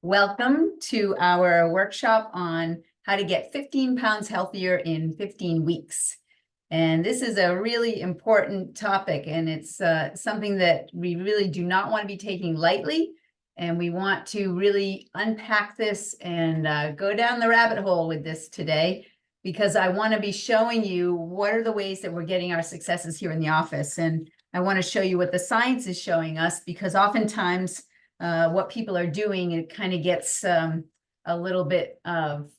Welcome to our workshop on how to get 15 pounds healthier in 15 weeks. And this is a really important topic, and it's something that we really do not want to be taking lightly. And we want to really unpack this and go down the rabbit hole with this today, because I want to be showing you what are the ways that we're getting our successes here in the office. And I want to show you what the science is showing us, because oftentimes what people are doing, it kind of gets a little bit of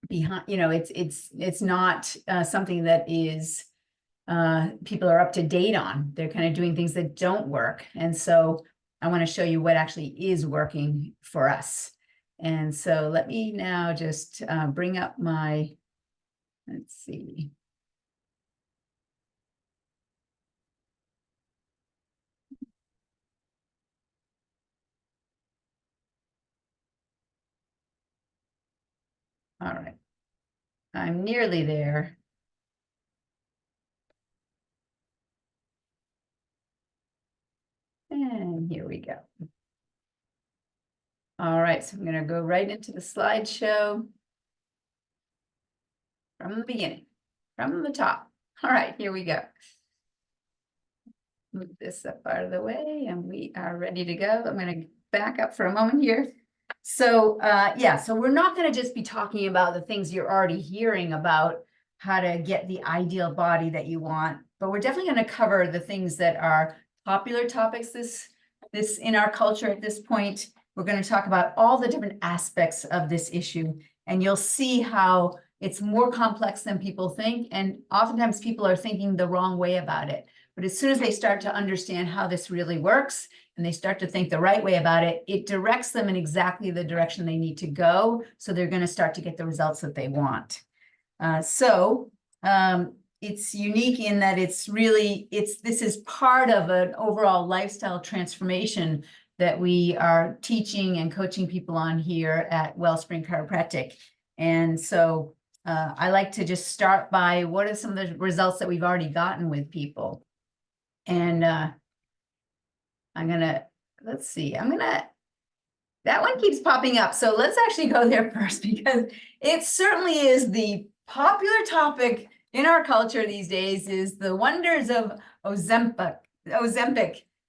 behind, it's not something that is people are up to date on. They're kind of doing things that don't work. And so I want to show you what actually is working for us. And so let me now just bring up my, let's see. All right, I'm nearly there. And here we go. All right, so I'm going to go right into the slideshow from the beginning, from the top. All right, here we go. Move this up out of the way, and we are ready to go. I'm going to back up for a moment here. So so we're not going to just be talking about the things you're already hearing about, how to get the ideal body that you want, but we're definitely going to cover the things that are popular topics this in our culture at this point. We're going to talk about all the different aspects of this issue, and you'll see how it's more complex than people think, and oftentimes people are thinking the wrong way about it. But as soon as they start to understand how this really works, and they start to think the right way about it, it directs them in exactly the direction they need to go. So they're going to start to get the results that they want. It's unique in that this is part of an overall lifestyle transformation that we are teaching and coaching people on here at Wellspring Chiropractic. And so I like to just start by what are some of the results that we've already gotten with people. And let's see, that one keeps popping up. So let's actually go there first, because it certainly is the popular topic in our culture these days, is the wonders of Ozempic.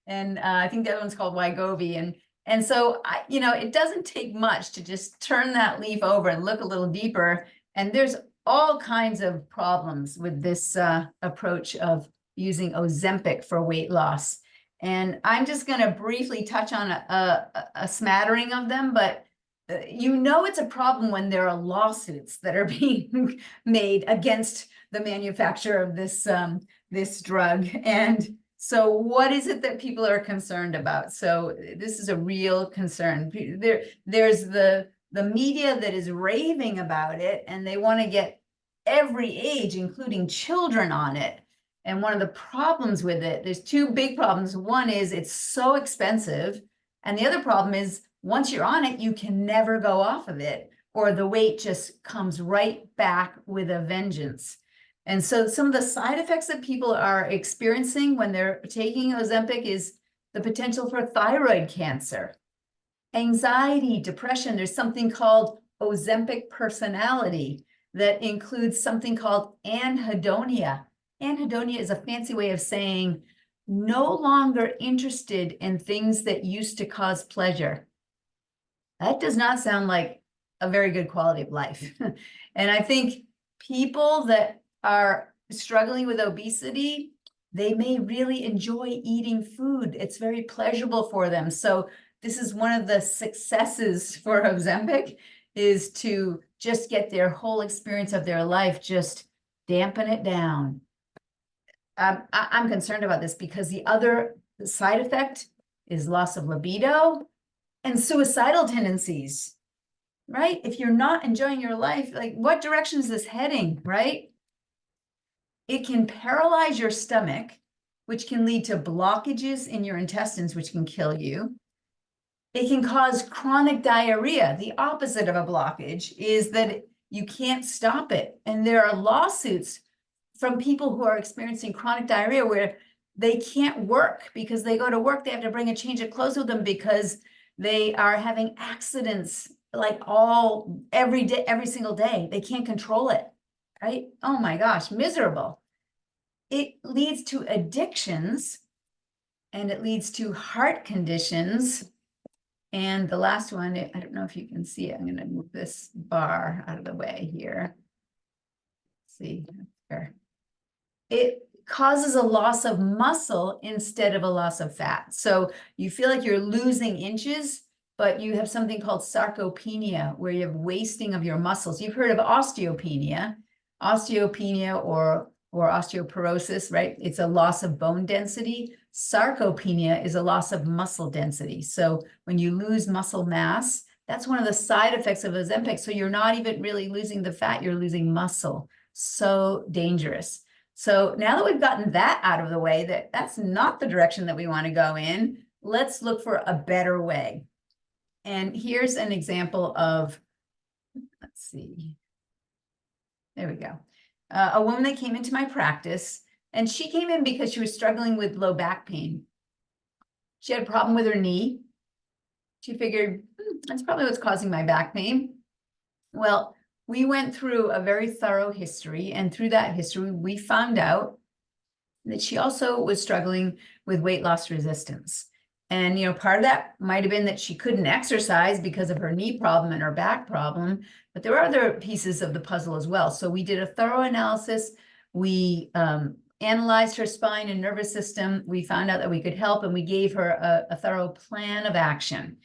And I think the other one's called Wegovy. And so, it doesn't take much to just turn that leaf over and look a little deeper. And there's all kinds of problems with this approach of using Ozempic for weight loss. And I'm just going to briefly touch on a smattering of them, but it's a problem when there are lawsuits that are being made against the manufacturer of this drug. And so what is it that people are concerned about? So this is a real concern. There's the media that is raving about it, and they want to get every age, including children, on it. And one of the problems with it, there's two big problems. One is it's so expensive. And the other problem is once you're on it, you can never go off of it, or the weight just comes right back with a vengeance. And so some of the side effects that people are experiencing when they're taking Ozempic is the potential for thyroid cancer, anxiety, depression. There's something called Ozempic personality that includes something called anhedonia. Anhedonia is a fancy way of saying no longer interested in things that used to cause pleasure. That does not sound like a very good quality of life. And I think people that are struggling with obesity, they may really enjoy eating food. It's very pleasurable for them. So this is one of the successes for Ozempic, is to just get their whole experience of their life, just dampen it down. I'm concerned about this because the other side effect is loss of libido and suicidal tendencies, right? If you're not enjoying your life, like, what direction is this heading, right? It can paralyze your stomach, which can lead to blockages in your intestines, which can kill you. It can cause chronic diarrhea. The opposite of a blockage is that you can't stop it. And there are lawsuits from people who are experiencing chronic diarrhea where they can't work because they go to work, they have to bring a change of clothes with them because They are having accidents like every day, every single day. They can't control it, right? Oh my gosh, miserable. It leads to addictions, and it leads to heart conditions. And the last one, I don't know if you can see it. I'm going to move this bar out of the way here. Let's see there. It causes a loss of muscle instead of a loss of fat. So you feel like you're losing inches, but you have something called sarcopenia, where you have wasting of your muscles. You've heard of osteopenia, or osteoporosis, right? It's a loss of bone density. Sarcopenia is a loss of muscle density. So when you lose muscle mass, that's one of the side effects of Ozempic. So you're not even really losing the fat, you're losing muscle. So dangerous. So now that we've gotten that out of the way, that's not the direction that we want to go in, let's look for a better way. And here's an example of, let's see, there we go. A woman that came into my practice, and she came in because she was struggling with low back pain. She had a problem with her knee. She figured, that's probably what's causing my back pain. Well, we went through a very thorough history, and through that history, we found out that she also was struggling with weight loss resistance. And, part of that might have been that she couldn't exercise because of her knee problem and her back problem, but there were other pieces of the puzzle as well. So we did a thorough analysis. We analyzed her spine and nervous system. We found out that we could help, and we gave her a thorough plan of action.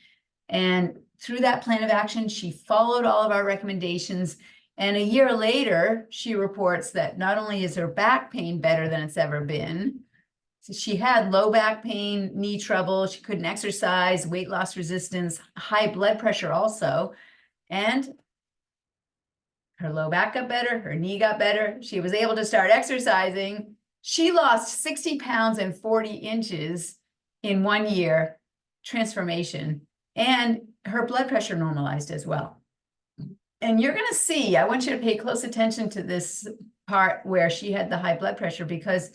And through that plan of action, she followed all of our recommendations. And a year later, she reports that not only is her back pain better than it's ever been, so she had low back pain, knee trouble, she couldn't exercise, weight loss resistance, high blood pressure also. And her low back got better, her knee got better. She was able to start exercising. She lost 60 pounds and 40 inches in 1 year, transformation. And her blood pressure normalized as well. And you're going to see, I want you to pay close attention to this part where she had the high blood pressure, because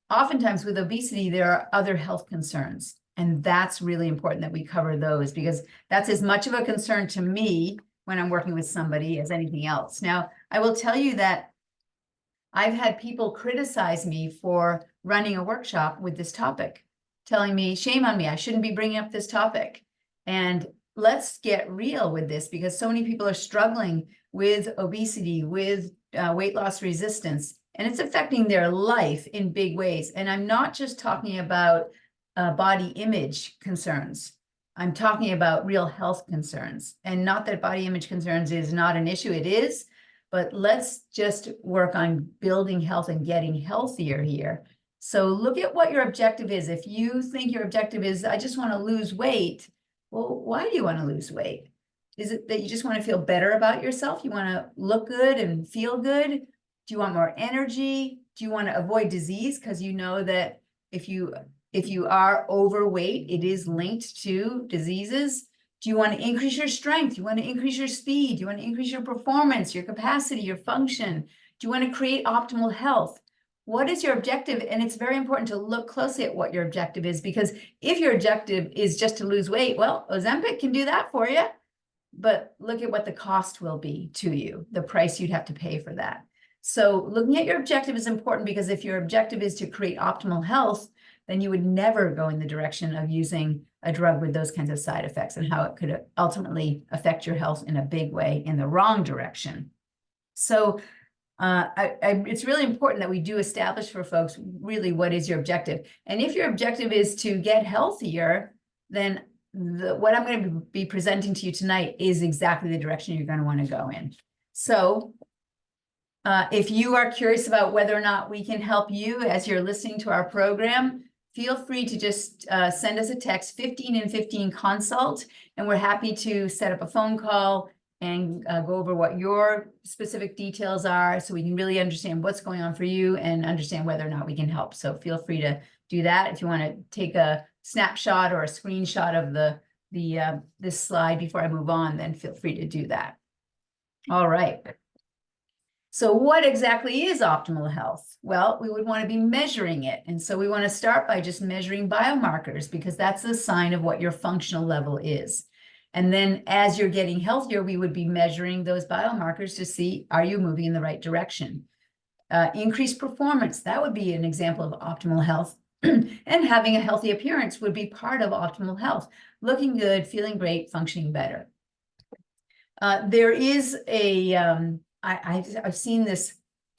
oftentimes with obesity, there are other health concerns. And that's really important that we cover those, because that's as much of a concern to me when I'm working with somebody as anything else. Now, I will tell you that I've had people criticize me for running a workshop with this topic, telling me, shame on me, I shouldn't be bringing up this topic. And let's get real with this, because so many people are struggling with obesity, with weight loss resistance, and it's affecting their life in big ways. And I'm not just talking about body image concerns. I'm talking about real health concerns. And not that body image concerns is not an issue, it is, but let's just work on building health and getting healthier here. So look at what your objective is. If you think your objective is, I just want to lose weight, well, why do you want to lose weight? Is it that you just want to feel better about yourself? You want to look good and feel good? Do you want more energy? Do you want to avoid disease? Because you know that if you are overweight, it is linked to diseases. Do you want to increase your strength? Do you want to increase your speed? Do you want to increase your performance, your capacity, your function? Do you want to create optimal health? What is your objective? And it's very important to look closely at what your objective is, because if your objective is just to lose weight, well, Ozempic can do that for you, but look at what the cost will be to you, the price you'd have to pay for that. So looking at your objective is important, because if your objective is to create optimal health, then you would never go in the direction of using a drug with those kinds of side effects and how it could ultimately affect your health in a big way in the wrong direction. So it's really important that we do establish for folks really what is your objective. And if your objective is to get healthier, then what I'm going to be presenting to you tonight is exactly the direction you're going to want to go in. So if you are curious about whether or not we can help you as you're listening to our program, feel free to just send us a text, 15 and 15 consult, and we're happy to set up a phone call and go over what your specific details are, so we can really understand what's going on for you and understand whether or not we can help. So feel free to do that. If you want to take a snapshot or a screenshot of this slide before I move on, then feel free to do that. All right. So what exactly is optimal health? Well, we would want to be measuring it. And so we want to start by just measuring biomarkers, because that's the sign of what your functional level is. And then as you're getting healthier, we would be measuring those biomarkers to see, are you moving in the right direction? Increased performance, that would be an example of optimal health. And having a healthy appearance would be part of optimal health. Looking good, feeling great, functioning better. There is I've seen this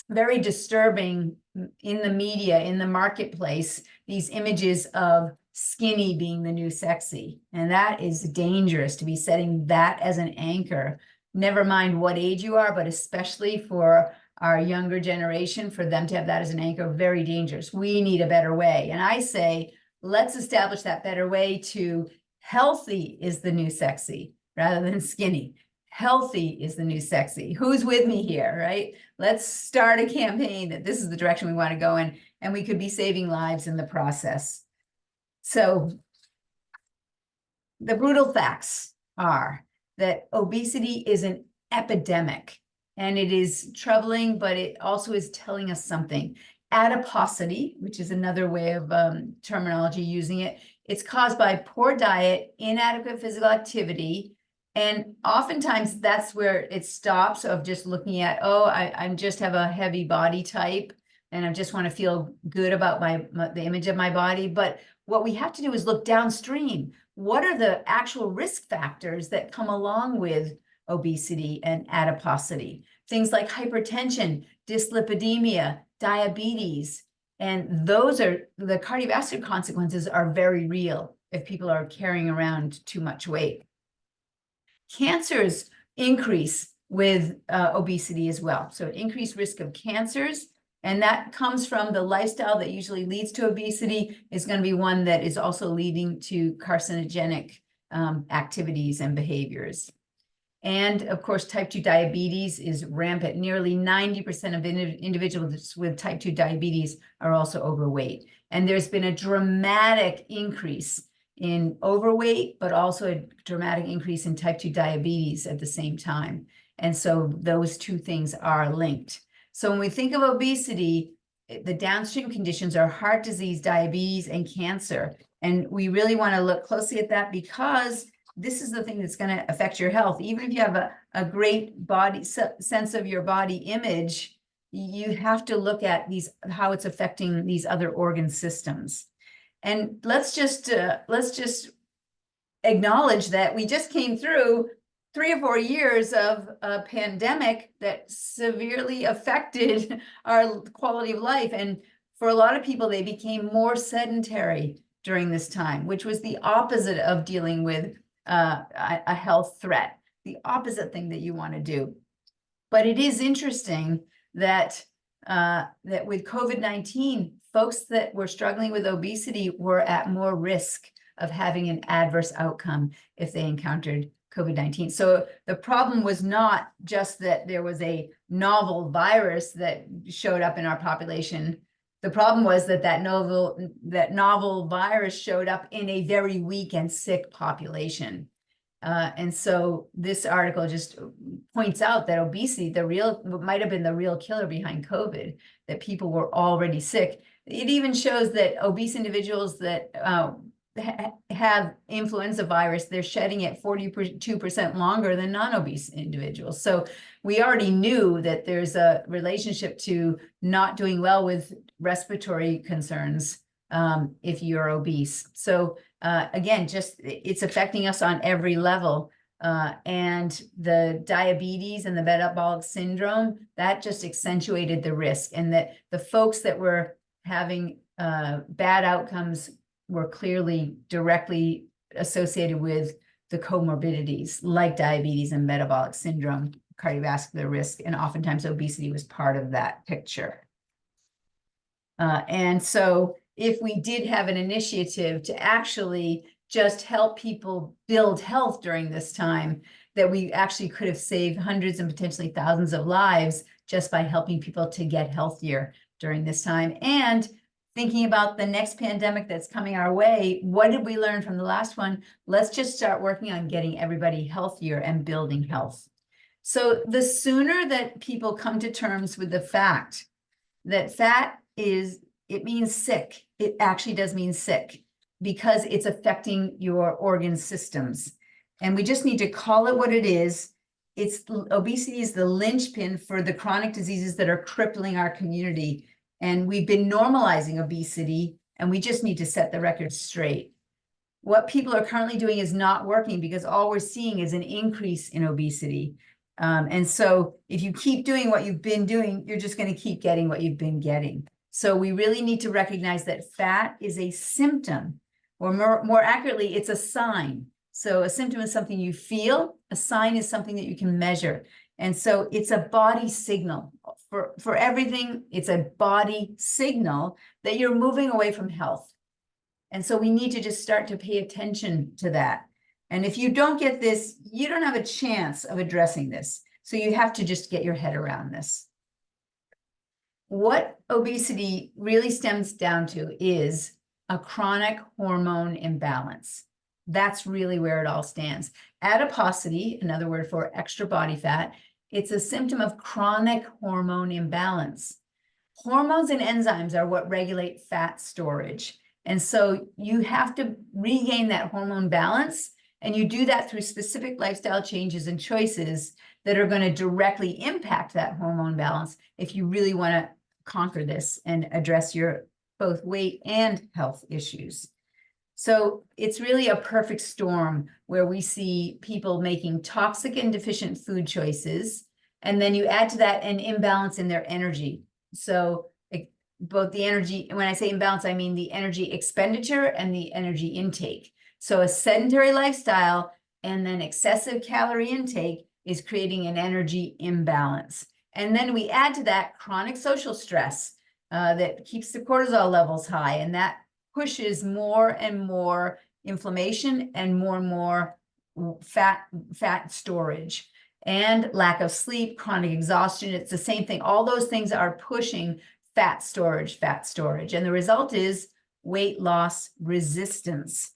very disturbing in the media, in the marketplace, these images of skinny being the new sexy. And that is dangerous to be setting that as an anchor. Never mind what age you are, but especially for our younger generation, for them to have that as an anchor, very dangerous. We need a better way. And I say, let's establish that better way to healthy is the new sexy rather than skinny. Healthy is the new sexy. Who's with me here, right? Let's start a campaign that this is the direction we want to go in, and we could be saving lives in the process. So the brutal facts are that obesity is an epidemic, and it is troubling, but it also is telling us something. Adiposity, which is another way of terminology using it, it's caused by poor diet, inadequate physical activity, and oftentimes that's where it stops, of just looking at, oh, I just have a heavy body type and I just want to feel good about the image of my body. But what we have to do is look downstream. What are the actual risk factors that come along with obesity and adiposity? Things like hypertension, dyslipidemia, diabetes, and those are the cardiovascular consequences are very real if people are carrying around too much weight. Cancers increase with obesity as well. So increased risk of cancers, and that comes from the lifestyle that usually leads to obesity is going to be one that is also leading to carcinogenic activities and behaviors. And of course, type 2 diabetes is rampant. Nearly 90% of individuals with type 2 diabetes are also overweight. And there's been a dramatic increase in overweight, but also a dramatic increase in type 2 diabetes at the same time. And so those two things are linked. So when we think of obesity, the downstream conditions are heart disease, diabetes, and cancer. And we really want to look closely at that, because this is the thing that's going to affect your health. Even if you have a great body sense of your body image, you have to look at how it's affecting these other organ systems. And let's just acknowledge that we just came through 3 or 4 years of a pandemic that severely affected our quality of life. And for a lot of people, they became more sedentary during this time, which was the opposite of dealing with a health threat, the opposite thing that you want to do. But it is interesting that with COVID-19, folks that were struggling with obesity were at more risk of having an adverse outcome if they encountered COVID-19. So the problem was not just that there was a novel virus that showed up in our population. The problem was that novel virus showed up in a very weak and sick population. And so this article just points out that obesity, might have been the real killer behind COVID, that people were already sick. It even shows that obese individuals that have influenza virus, they're shedding it 42% longer than non-obese individuals. So we already knew that there's a relationship to not doing well with respiratory concerns if you're obese. So again, it's affecting us on every level. And the diabetes and the metabolic syndrome, that just accentuated the risk. And that the folks that were having bad outcomes were clearly directly associated with the comorbidities like diabetes and metabolic syndrome, cardiovascular risk, and oftentimes obesity was part of that picture. And so if we did have an initiative to actually just help people build health during this time, that we actually could have saved hundreds and potentially thousands of lives just by helping people to get healthier during this time. And thinking about the next pandemic that's coming our way, what did we learn from the last one? Let's just start working on getting everybody healthier and building health. So the sooner that people come to terms with the fact that fat it means sick. It actually does mean sick because it's affecting your organ systems. And we just need to call it what it is. Obesity is the linchpin for the chronic diseases that are crippling our community. And we've been normalizing obesity, and we just need to set the record straight. What people are currently doing is not working because all we're seeing is an increase in obesity. And so if you keep doing what you've been doing, you're just going to keep getting what you've been getting. So we really need to recognize that fat is a symptom, or more accurately, it's a sign. So a symptom is something you feel, a sign is something that you can measure. And so it's a body signal. For everything, it's a body signal that you're moving away from health. And so we need to just start to pay attention to that. And if you don't get this, you don't have a chance of addressing this. So you have to just get your head around this. What obesity really stems down to is a chronic hormone imbalance. That's really where it all stands. Adiposity, another word for extra body fat, it's a symptom of chronic hormone imbalance. Hormones and enzymes are what regulate fat storage. And so you have to regain that hormone balance, and you do that through specific lifestyle changes and choices that are going to directly impact that hormone balance if you really want to conquer this and address your both weight and health issues. So it's really a perfect storm where we see people making toxic and deficient food choices, and then you add to that an imbalance in their energy. So both the energy, and when I say imbalance, I mean the energy expenditure and the energy intake. So a sedentary lifestyle and then excessive calorie intake is creating an energy imbalance. And then we add to that chronic social stress that keeps the cortisol levels high, and that pushes more and more inflammation and more fat storage, and lack of sleep, chronic exhaustion. It's the same thing. All those things are pushing fat storage. And the result is weight loss resistance.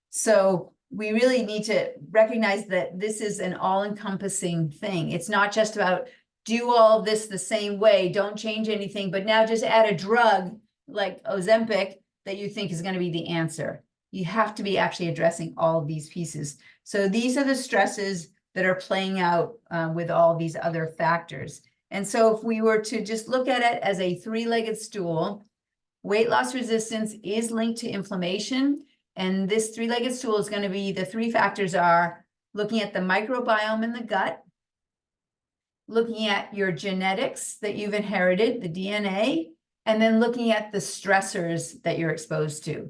So we really need to recognize that this is an all-encompassing thing. It's not just about do all of this the same way, don't change anything, but now just add a drug like Ozempic that you think is going to be the answer. You have to be actually addressing all of these pieces. So these are the stresses that are playing out with all these other factors. And so if we were to just look at it as a three-legged stool, weight loss resistance is linked to inflammation. And this three-legged stool is going to be, the three factors are looking at the microbiome in the gut, looking at your genetics that you've inherited, the DNA, and then looking at the stressors that you're exposed to.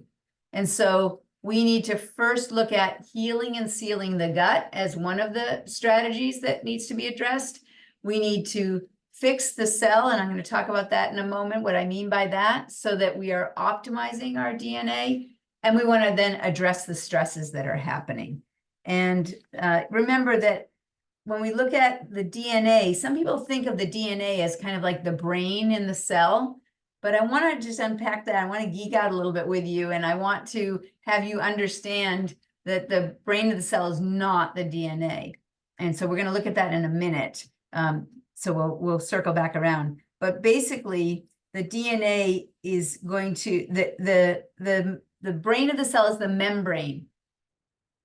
And so we need to first look at healing and sealing the gut as one of the strategies that needs to be addressed. We need to fix the cell, and I'm going to talk about that in a moment, what I mean by that, so that we are optimizing our DNA. And we want to then address the stresses that are happening. And remember that when we look at the DNA, some people think of the DNA as kind of like the brain in the cell, but I want to just unpack that. I want to geek out a little bit with you, and I want to have you understand that the brain of the cell is not the DNA. And so we're going to look at that in a minute. So we'll circle back around. But basically, the DNA is going to, the brain of the cell is the membrane.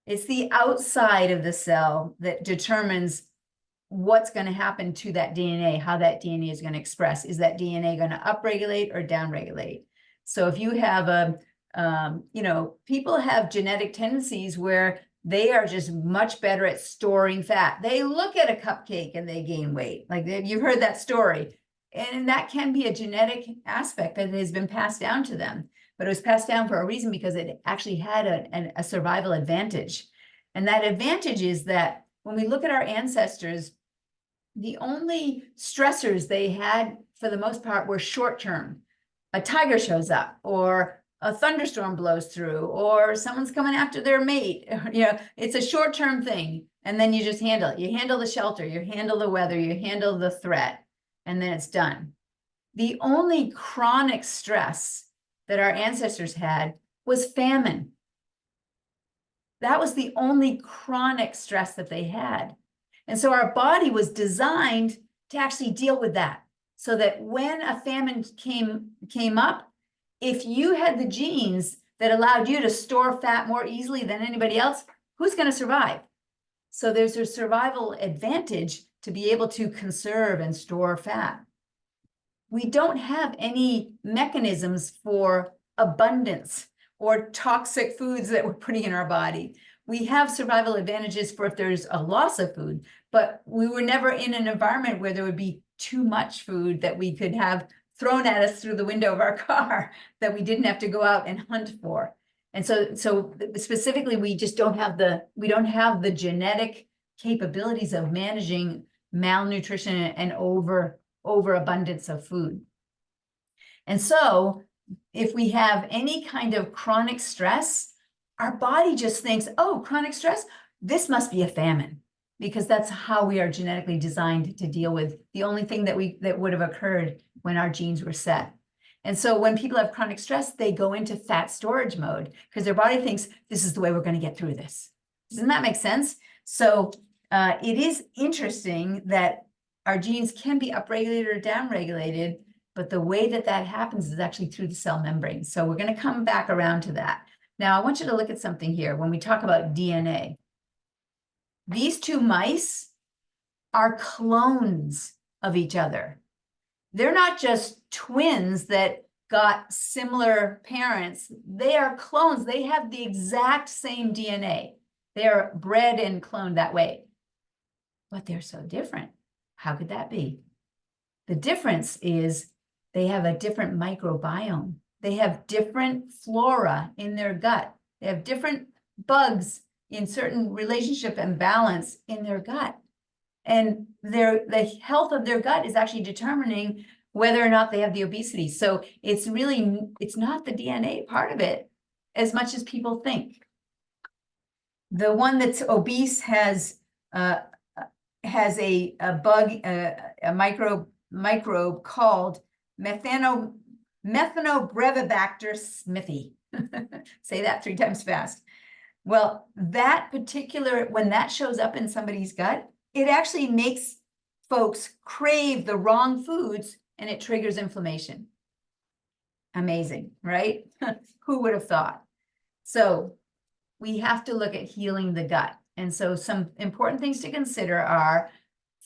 It's the outside of the cell that determines what's going to happen to that DNA, how that DNA is going to express. Is that DNA going to upregulate or downregulate? So if you have people have genetic tendencies where they are just much better at storing fat. They look at a cupcake and they gain weight. Like you've heard that story. And that can be a genetic aspect that has been passed down to them. But it was passed down for a reason, because it actually had a survival advantage. And that advantage is that when we look at our ancestors, the only stressors they had for the most part were short-term. A tiger shows up, or a thunderstorm blows through, or someone's coming after their mate. It's a short-term thing. And then you just handle it. You handle the shelter, you handle the weather, you handle the threat, and then it's done. The only chronic stress that our ancestors had was famine. That was the only chronic stress that they had. And so our body was designed to actually deal with that. So that when a famine came up, if you had the genes that allowed you to store fat more easily than anybody else, who's going to survive? So there's a survival advantage to be able to conserve and store fat. We don't have any mechanisms for abundance or toxic foods that we're putting in our body. We have survival advantages for if there's a loss of food, but we were never in an environment where there would be too much food that we could have thrown at us through the window of our car that we didn't have to go out and hunt for. And so specifically, we just don't have the genetic capabilities of managing malnutrition and overabundance of food. And so if we have any kind of chronic stress, our body just thinks, oh, chronic stress, this must be a famine, because that's how we are genetically designed to deal with the only thing that would have occurred when our genes were set. And so when people have chronic stress, they go into fat storage mode because their body thinks this is the way we're going to get through this. Doesn't that make sense? So it is interesting that our genes can be upregulated or downregulated, but the way that happens is actually through the cell membrane. So we're going to come back around to that. Now, I want you to look at something here. When we talk about DNA, these two mice are clones of each other. They're not just twins that got similar parents. They are clones. They have the exact same DNA. They are bred and cloned that way. But they're so different. How could that be? The difference is they have a different microbiome. They have different flora in their gut. They have different bugs in certain relationship and balance in their gut. And the health of their gut is actually determining whether or not they have the obesity. So it's not the DNA part of it as much as people think. The one that's obese has a bug, a microbe called Methanobrevibacter smithii. Say that 3 times fast. Well, that particular, when that shows up in somebody's gut, it actually makes folks crave the wrong foods and it triggers inflammation. Amazing, right? Who would have thought? So we have to look at healing the gut. And so some important things to consider are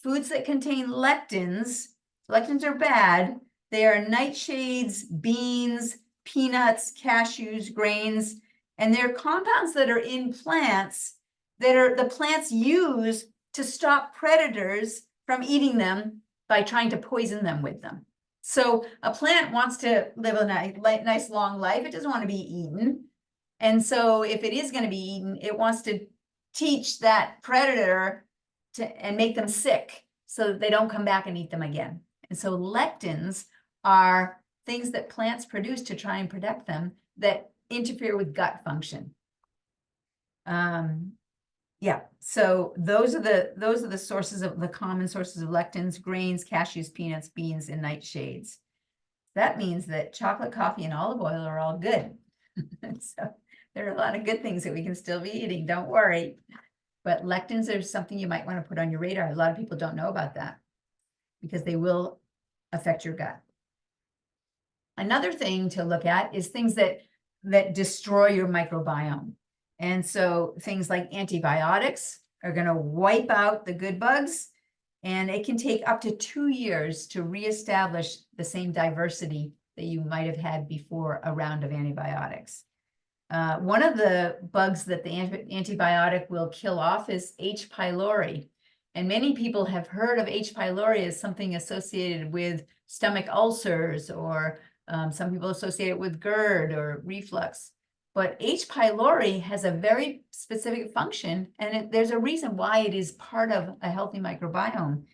foods that contain lectins. Lectins are bad. They are nightshades, beans, peanuts, cashews, grains, and they're compounds that are in plants that are the plants use to stop predators from eating them by trying to poison them with them. So a plant wants to live a nice long life. It doesn't want to be eaten. And so if it is going to be eaten, it wants to teach that predator and make them sick so that they don't come back and eat them again. And so lectins are things that plants produce to try and protect them that interfere with gut function. Yeah, so those are the sources of the common sources of lectins: grains, cashews, peanuts, beans, and nightshades. That means that chocolate, coffee, and olive oil are all good. So there are a lot of good things that we can still be eating, don't worry. But lectins are something you might want to put on your radar. A lot of people don't know about that because they will affect your gut. Another thing to look at is things that destroy your microbiome. And so things like antibiotics are going to wipe out the good bugs, and it can take up to 2 years to reestablish the same diversity that you might have had before a round of antibiotics. One of the bugs that the antibiotic will kill off is H. pylori. And many people have heard of H. pylori as something associated with stomach ulcers, or some people associate it with GERD or reflux. But H. pylori has a very specific function, and there's a reason why it is part of a healthy microbiome.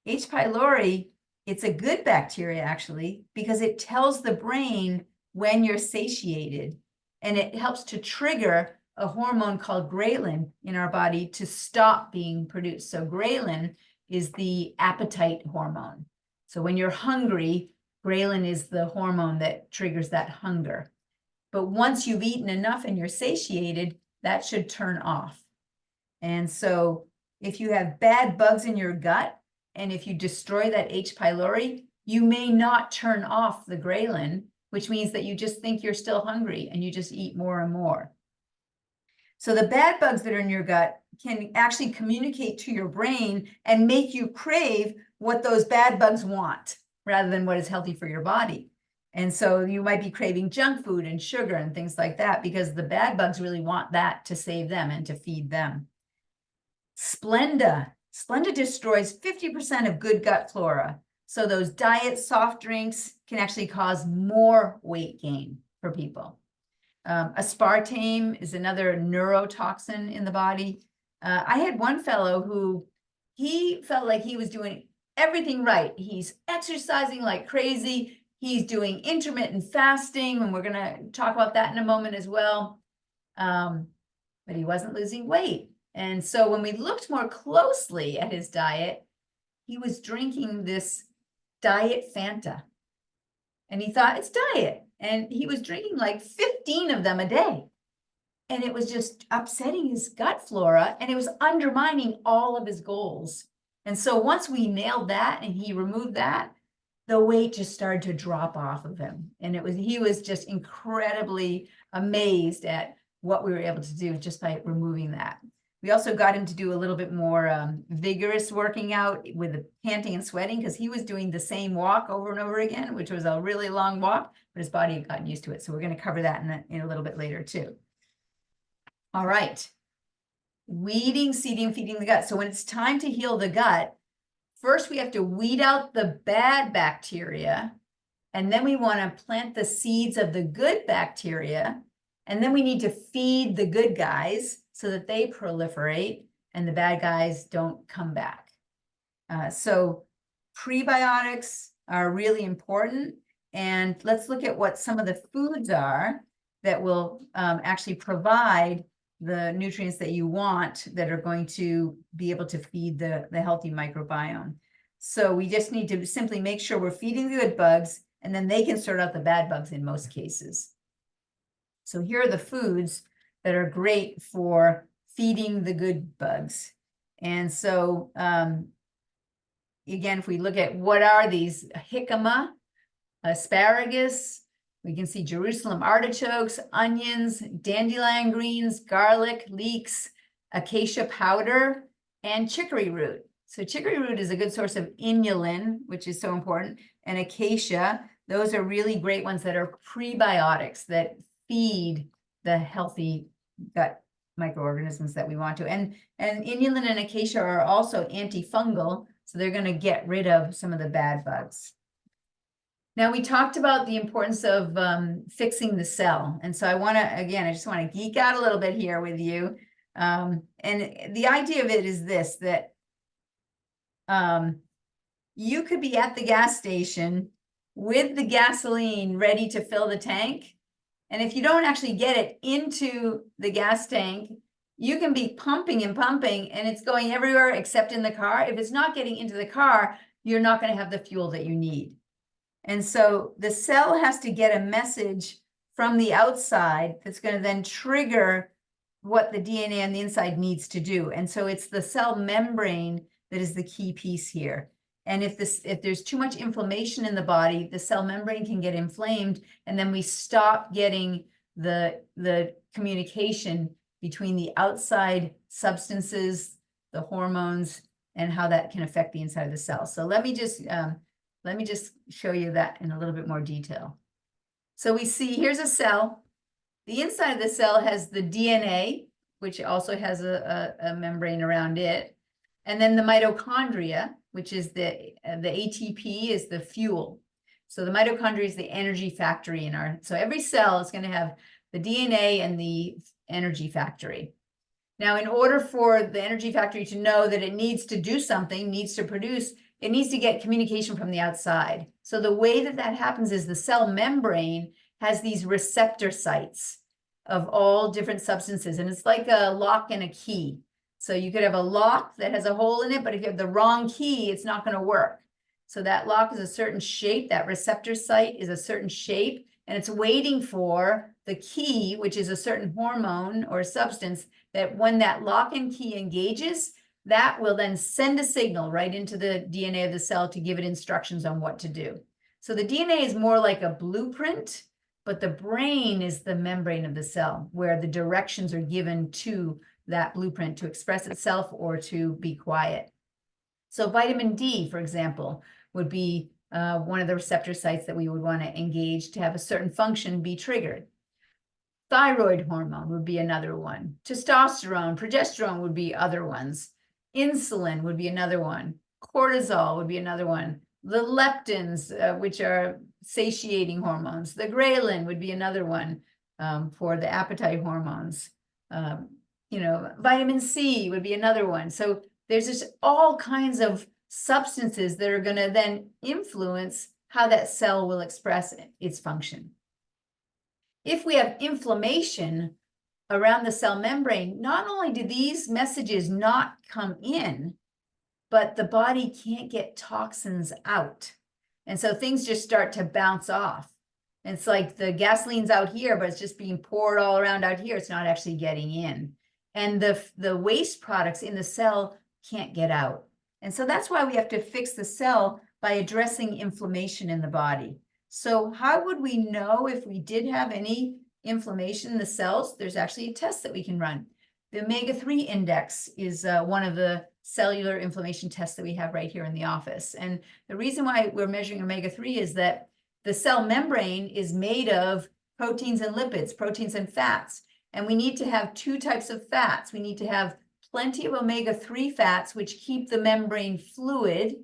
H. pylori, it's a good bacteria actually, because it tells the brain when you're satiated, and it helps to trigger a hormone called ghrelin in our body to stop being produced. So ghrelin is the appetite hormone. So when you're hungry, ghrelin is the hormone that triggers that hunger. But once you've eaten enough and you're satiated, that should turn off. And so if you have bad bugs in your gut, and if you destroy that H. pylori, you may not turn off the ghrelin, which means that you just think you're still hungry and you just eat more and more. So the bad bugs that are in your gut can actually communicate to your brain and make you crave what those bad bugs want rather than what is healthy for your body. And so you might be craving junk food and sugar and things like that because the bad bugs really want that to save them and to feed them. Splenda. Splenda destroys 50% of good gut flora. So those diet soft drinks can actually cause more weight gain for people. Aspartame is another neurotoxin in the body. I had one fellow who he felt like he was doing everything right. He's exercising like crazy. He's doing intermittent fasting, and we're going to talk about that in a moment as well. But he wasn't losing weight. And so when we looked more closely at his diet, he was drinking this diet Fanta. And he thought it's diet. And he was drinking like 15 of them a day. And it was just upsetting his gut flora, and it was undermining all of his goals. And so once we nailed that and he removed that, the weight just started to drop off of him. And he was just incredibly amazed at what we were able to do just by removing that. We also got him to do a little bit more vigorous working out with the panting and sweating, because he was doing the same walk over and over again, which was a really long walk, but his body had gotten used to it. So we're going to cover that in a little bit later too. All right. Weeding, seeding, feeding the gut. So when it's time to heal the gut, first we have to weed out the bad bacteria, and then we want to plant the seeds of the good bacteria, and then we need to feed the good guys so that they proliferate and the bad guys don't come back. So prebiotics are really important. And let's look at what some of the foods are that will actually provide the nutrients that you want that are going to be able to feed the healthy microbiome. So we just need to simply make sure we're feeding the good bugs, and then they can sort out the bad bugs in most cases. So here are the foods that are great for feeding the good bugs. And so, again, if we look at what are these, jicama, asparagus, we can see Jerusalem artichokes, onions, dandelion greens, garlic, leeks, acacia powder, and chicory root. So chicory root is a good source of inulin, which is so important, and acacia, those are really great ones that are prebiotics that feed the healthy gut microorganisms that we want to. And inulin and acacia are also antifungal, so they're going to get rid of some of the bad bugs. Now, we talked about the importance of fixing the cell. And so I just want to geek out a little bit here with you. And the idea of it is this, that you could be at the gas station with the gasoline ready to fill the tank. And if you don't actually get it into the gas tank, you can be pumping and pumping, and it's going everywhere except in the car. If it's not getting into the car, you're not going to have the fuel that you need. And so the cell has to get a message from the outside that's going to then trigger what the DNA on the inside needs to do. And so it's the cell membrane that is the key piece here. And if there's too much inflammation in the body, the cell membrane can get inflamed, and then we stop getting the communication between the outside substances, the hormones, and how that can affect the inside of the cell. So let me just show you that in a little bit more detail. So we see here's a cell. The inside of the cell has the DNA, which also has a membrane around it. And then the mitochondria, which is the ATP is the fuel. So the mitochondria is the energy factory so every cell is going to have the DNA and the energy factory. Now, in order for the energy factory to know that it needs to do something, needs to produce, it needs to get communication from the outside. So the way that happens is the cell membrane has these receptor sites of all different substances, and it's like a lock and a key. So you could have a lock that has a hole in it, but if you have the wrong key, it's not going to work. So that lock is a certain shape, that receptor site is a certain shape, and it's waiting for the key, which is a certain hormone or substance, that when that lock and key engages, that will then send a signal right into the DNA of the cell to give it instructions on what to do. So the DNA is more like a blueprint, but the brain is the membrane of the cell where the directions are given to that blueprint to express itself or to be quiet. So vitamin D, for example, would be one of the receptor sites that we would want to engage to have a certain function be triggered. Thyroid hormone would be another one. Testosterone, progesterone would be other ones. Insulin would be another one. Cortisol would be another one. The leptins, which are satiating hormones. The ghrelin would be another one for the appetite hormones. Vitamin C would be another one. So there's just all kinds of substances that are going to then influence how that cell will express its function. If we have inflammation around the cell membrane, not only do these messages not come in, but the body can't get toxins out. And so things just start to bounce off. And it's like the gasoline's out here, but it's just being poured all around out here. It's not actually getting in. And the waste products in the cell can't get out. And so that's why we have to fix the cell by addressing inflammation in the body. So how would we know if we did have any inflammation in the cells? There's actually a test that we can run. The omega-3 index is one of the cellular inflammation tests that we have right here in the office. And the reason why we're measuring omega-3 is that the cell membrane is made of proteins and lipids, proteins and fats. And we need to have two types of fats. We need to have plenty of omega-3 fats, which keep the membrane fluid.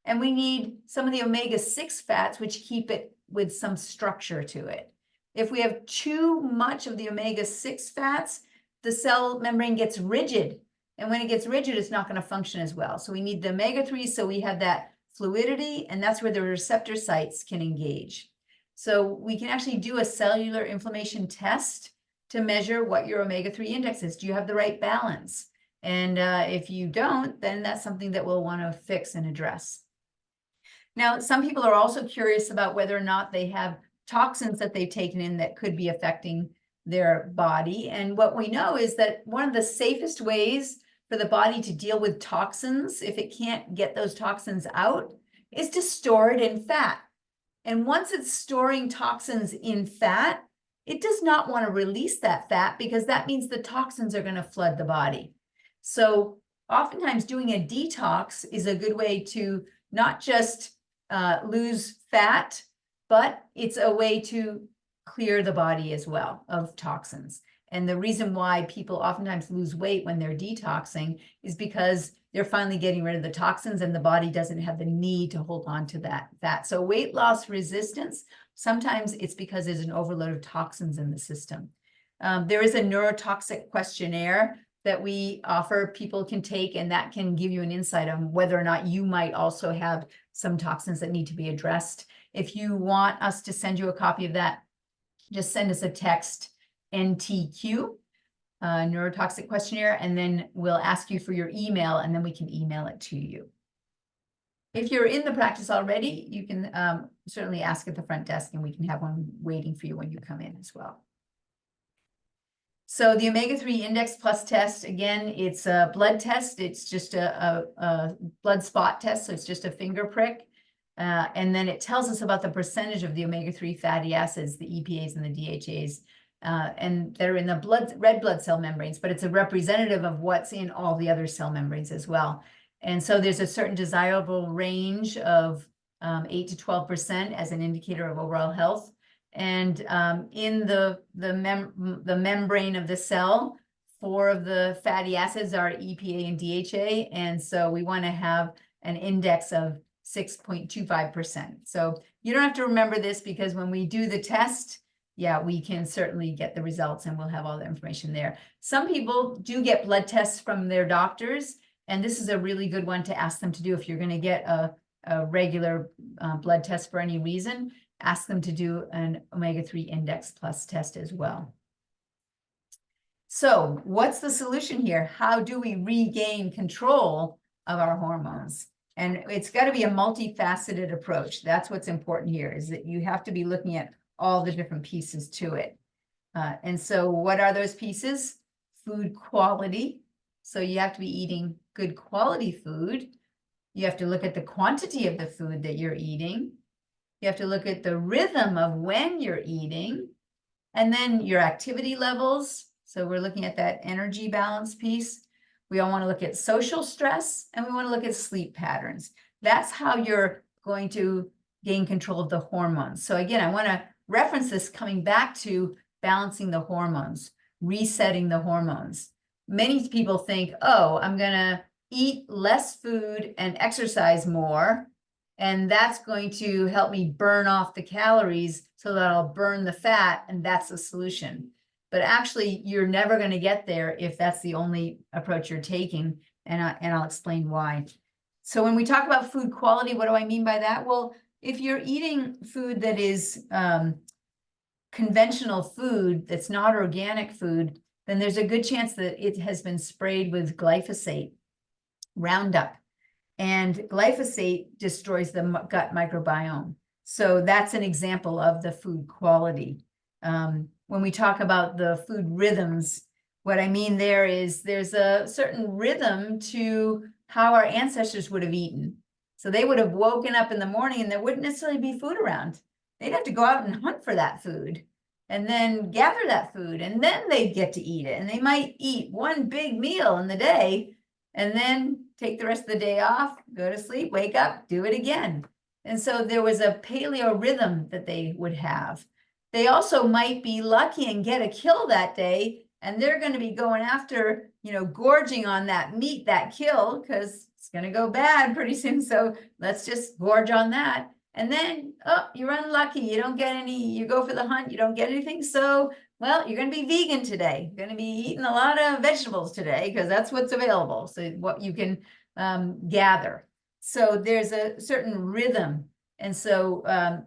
And we need some of the omega-6 fats, which keep it with some structure to it. If we have too much of the omega-6 fats, the cell membrane gets rigid. And when it gets rigid, it's not going to function as well. So we need the omega-3 so we have that fluidity, and that's where the receptor sites can engage. So we can actually do a cellular inflammation test to measure what your omega-3 index is. Do you have the right balance? And if you don't, then that's something that we'll want to fix and address. Now, some people are also curious about whether or not they have toxins that they've taken in that could be affecting their body. And what we know is that one of the safest ways for the body to deal with toxins, if it can't get those toxins out, is to store it in fat. And once it's storing toxins in fat, it does not want to release that fat because that means the toxins are going to flood the body. So oftentimes doing a detox is a good way to not just lose fat, but it's a way to clear the body as well of toxins. And the reason why people oftentimes lose weight when they're detoxing is because they're finally getting rid of the toxins and the body doesn't have the need to hold on to that fat. So weight loss resistance, sometimes it's because there's an overload of toxins in the system. There is a neurotoxic questionnaire that we offer people can take, and that can give you an insight on whether or not you might also have some toxins that need to be addressed. If you want us to send you a copy of that, just send us a text, NTQ, neurotoxic questionnaire, and then we'll ask you for your email, and then we can email it to you. If you're in the practice already, you can certainly ask at the front desk, and we can have one waiting for you when you come in as well. So the omega-3 index plus test, again, it's a blood test. It's just a blood spot test, so it's just a finger prick. And then it tells us about the percentage of the omega-3 fatty acids, the EPAs and the DHAs, and they're in the red blood cell membranes, but it's a representative of what's in all the other cell membranes as well. And so there's a certain desirable range of 8 to 12% as an indicator of overall health. And in the membrane of the cell, 4 of the fatty acids are EPA and DHA. And so we want to have an index of 6.25%. So you don't have to remember this because when we do the test, yeah, we can certainly get the results and we'll have all the information there. Some people do get blood tests from their doctors, and this is a really good one to ask them to do if you're going to get a regular blood test for any reason. Ask them to do an omega-3 index plus test as well. So what's the solution here? How do we regain control of our hormones? And it's got to be a multifaceted approach. That's what's important here, is that you have to be looking at all the different pieces to it. And so what are those pieces? Food quality, So you have to be eating good quality food. You have to look at the quantity of the food that you're eating. You have to look at the rhythm of when you're eating, and then your activity levels. So we're looking at that energy balance piece. We all want to look at social stress, and we want to look at sleep patterns. That's how you're going to gain control of the hormones. So again, I want to reference this coming back to balancing the hormones, resetting the hormones. Many people think, oh, I'm going to eat less food and exercise more, and that's going to help me burn off the calories so that I'll burn the fat, and that's the solution. But actually, you're never going to get there if that's the only approach you're taking, and I'll explain why. So when we talk about food quality, what do I mean by that? Well, if you're eating food that is conventional food, that's not organic food, then there's a good chance that it has been sprayed with glyphosate, Roundup. And glyphosate destroys the gut microbiome. So that's an example of the food quality. When we talk about the food rhythms, what I mean there is there's a certain rhythm to how our ancestors would have eaten. So they would have woken up in the morning and there wouldn't necessarily be food around. They'd have to go out and hunt for that food and then gather that food, and then they'd get to eat it. And they might eat one big meal in the day and then take the rest of the day off, go to sleep, wake up, do it again. And so there was a paleo rhythm that they would have. They also might be lucky and get a kill that day, and they're going to be going after, gorging on that meat, that kill, because it's going to go bad pretty soon. So let's just gorge on that. And then, oh, you're unlucky. You don't get any, you go for the hunt, you don't get anything. So, well, you're going to be vegan today. You're going to be eating a lot of vegetables today because that's what's available. So what you can gather. So there's a certain rhythm. And so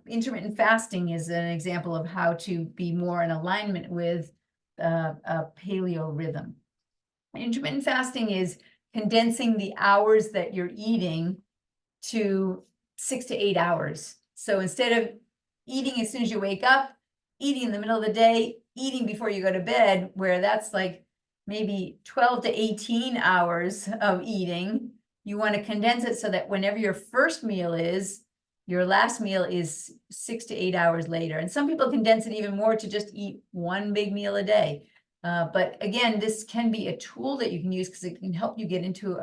intermittent fasting is an example of how to be more in alignment with a paleo rhythm. Intermittent fasting is condensing the hours that you're eating to 6 to 8 hours. So instead of eating as soon as you wake up, eating in the middle of the day, eating before you go to bed, where that's like maybe 12 to 18 hours of eating, you want to condense it so that whenever your first meal is, your last meal is 6 to 8 hours later. And some people condense it even more to just eat one big meal a day. But again, this can be a tool that you can use because it can help you get into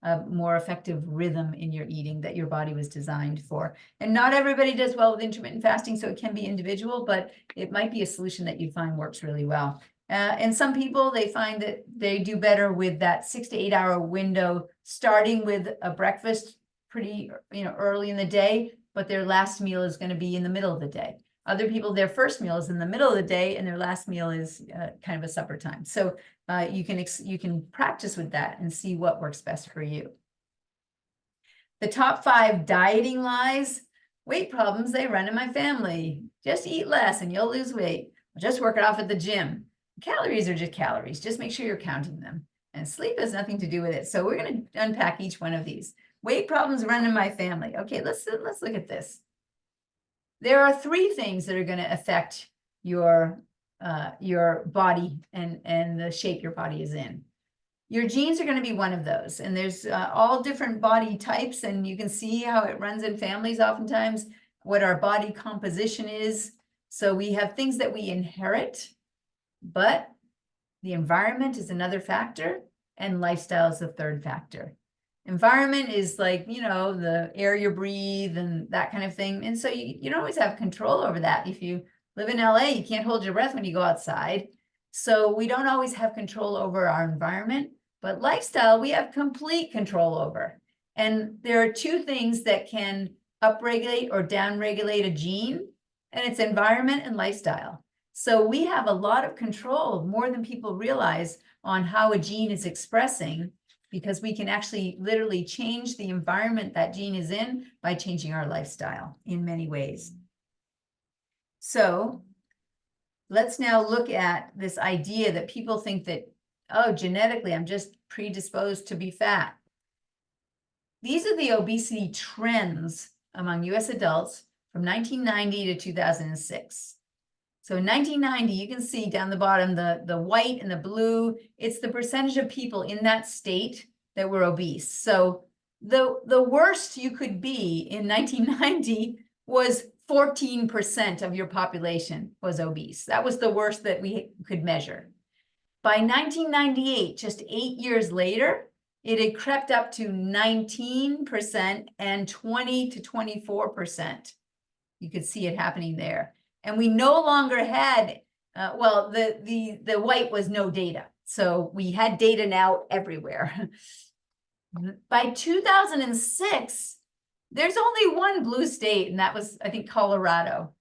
a more effective rhythm in your eating that your body was designed for. And not everybody does well with intermittent fasting, so it can be individual, but it might be a solution that you find works really well. And some people, they find that they do better with that 6 to 8 hour window, starting with a breakfast pretty, early in the day, but their last meal is going to be in the middle of the day. Other people, their first meal is in the middle of the day and their last meal is kind of a supper time. So you can practice with that and see what works best for you. The top 5 dieting lies. Weight problems, they run in my family. Just eat less and you'll lose weight. Just work it off at the gym. Calories are just calories. Just make sure you're counting them. And sleep has nothing to do with it. So we're going to unpack each one of these. Weight problems run in my family. Okay, let's look at this. There are 3 things that are going to affect your body and the shape your body is in. Your genes are going to be one of those, and there's all different body types, and you can see how it runs in families oftentimes, what our body composition is. So we have things that we inherit, but the environment is another factor, and lifestyle is the third factor. Environment is like, the air you breathe and that kind of thing. And so you don't always have control over that. If you live in LA, you can't hold your breath when you go outside. So we don't always have control over our environment, but lifestyle, we have complete control over. And there are 2 things that can upregulate or downregulate a gene, and it's environment and lifestyle. So we have a lot of control, more than people realize, on how a gene is expressing, because we can actually literally change the environment that gene is in by changing our lifestyle in many ways. So let's now look at this idea that people think that, oh, genetically, I'm just predisposed to be fat. These are the obesity trends among US adults from 1990 to 2006. So in 1990, you can see down the bottom, the white and the blue, it's the percentage of people in that state that were obese. So the worst you could be in 1990 was 14% of your population was obese. That was the worst that we could measure. By 1998, just 8 years later, it had crept up to 19% and 20 to 24%. You could see it happening there. And we no longer had, well, the white was no data. So we had data now everywhere. By 2006, there's only one blue state, and that was, I think, Colorado.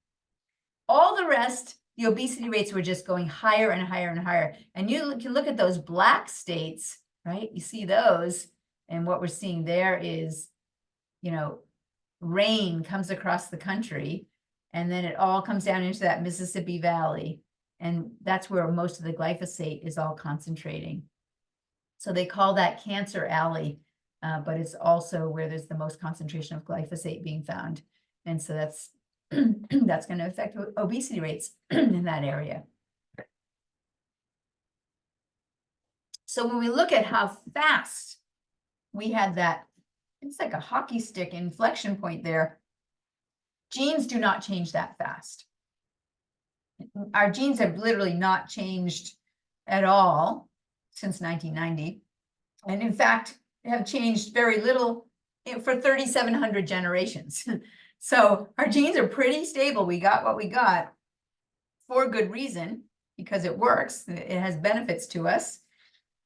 All the rest, the obesity rates were just going higher and higher and higher. And you can look at those black states, right? You see those, and what we're seeing there is, you know, rain comes across the country, and then it all comes down into that Mississippi Valley. And that's where most of the glyphosate is all concentrating. So they call that Cancer Alley, but it's also where there's the most concentration of glyphosate being found. And so that's that's going to affect obesity rates in that area. So when we look at how fast we had that, it's like a hockey stick inflection point there. Genes do not change that fast. Our genes have literally not changed at all since 1990. And in fact, have changed very little for 3,700 generations. So our genes are pretty stable. We got what we got for good reason, because it works. It has benefits to us.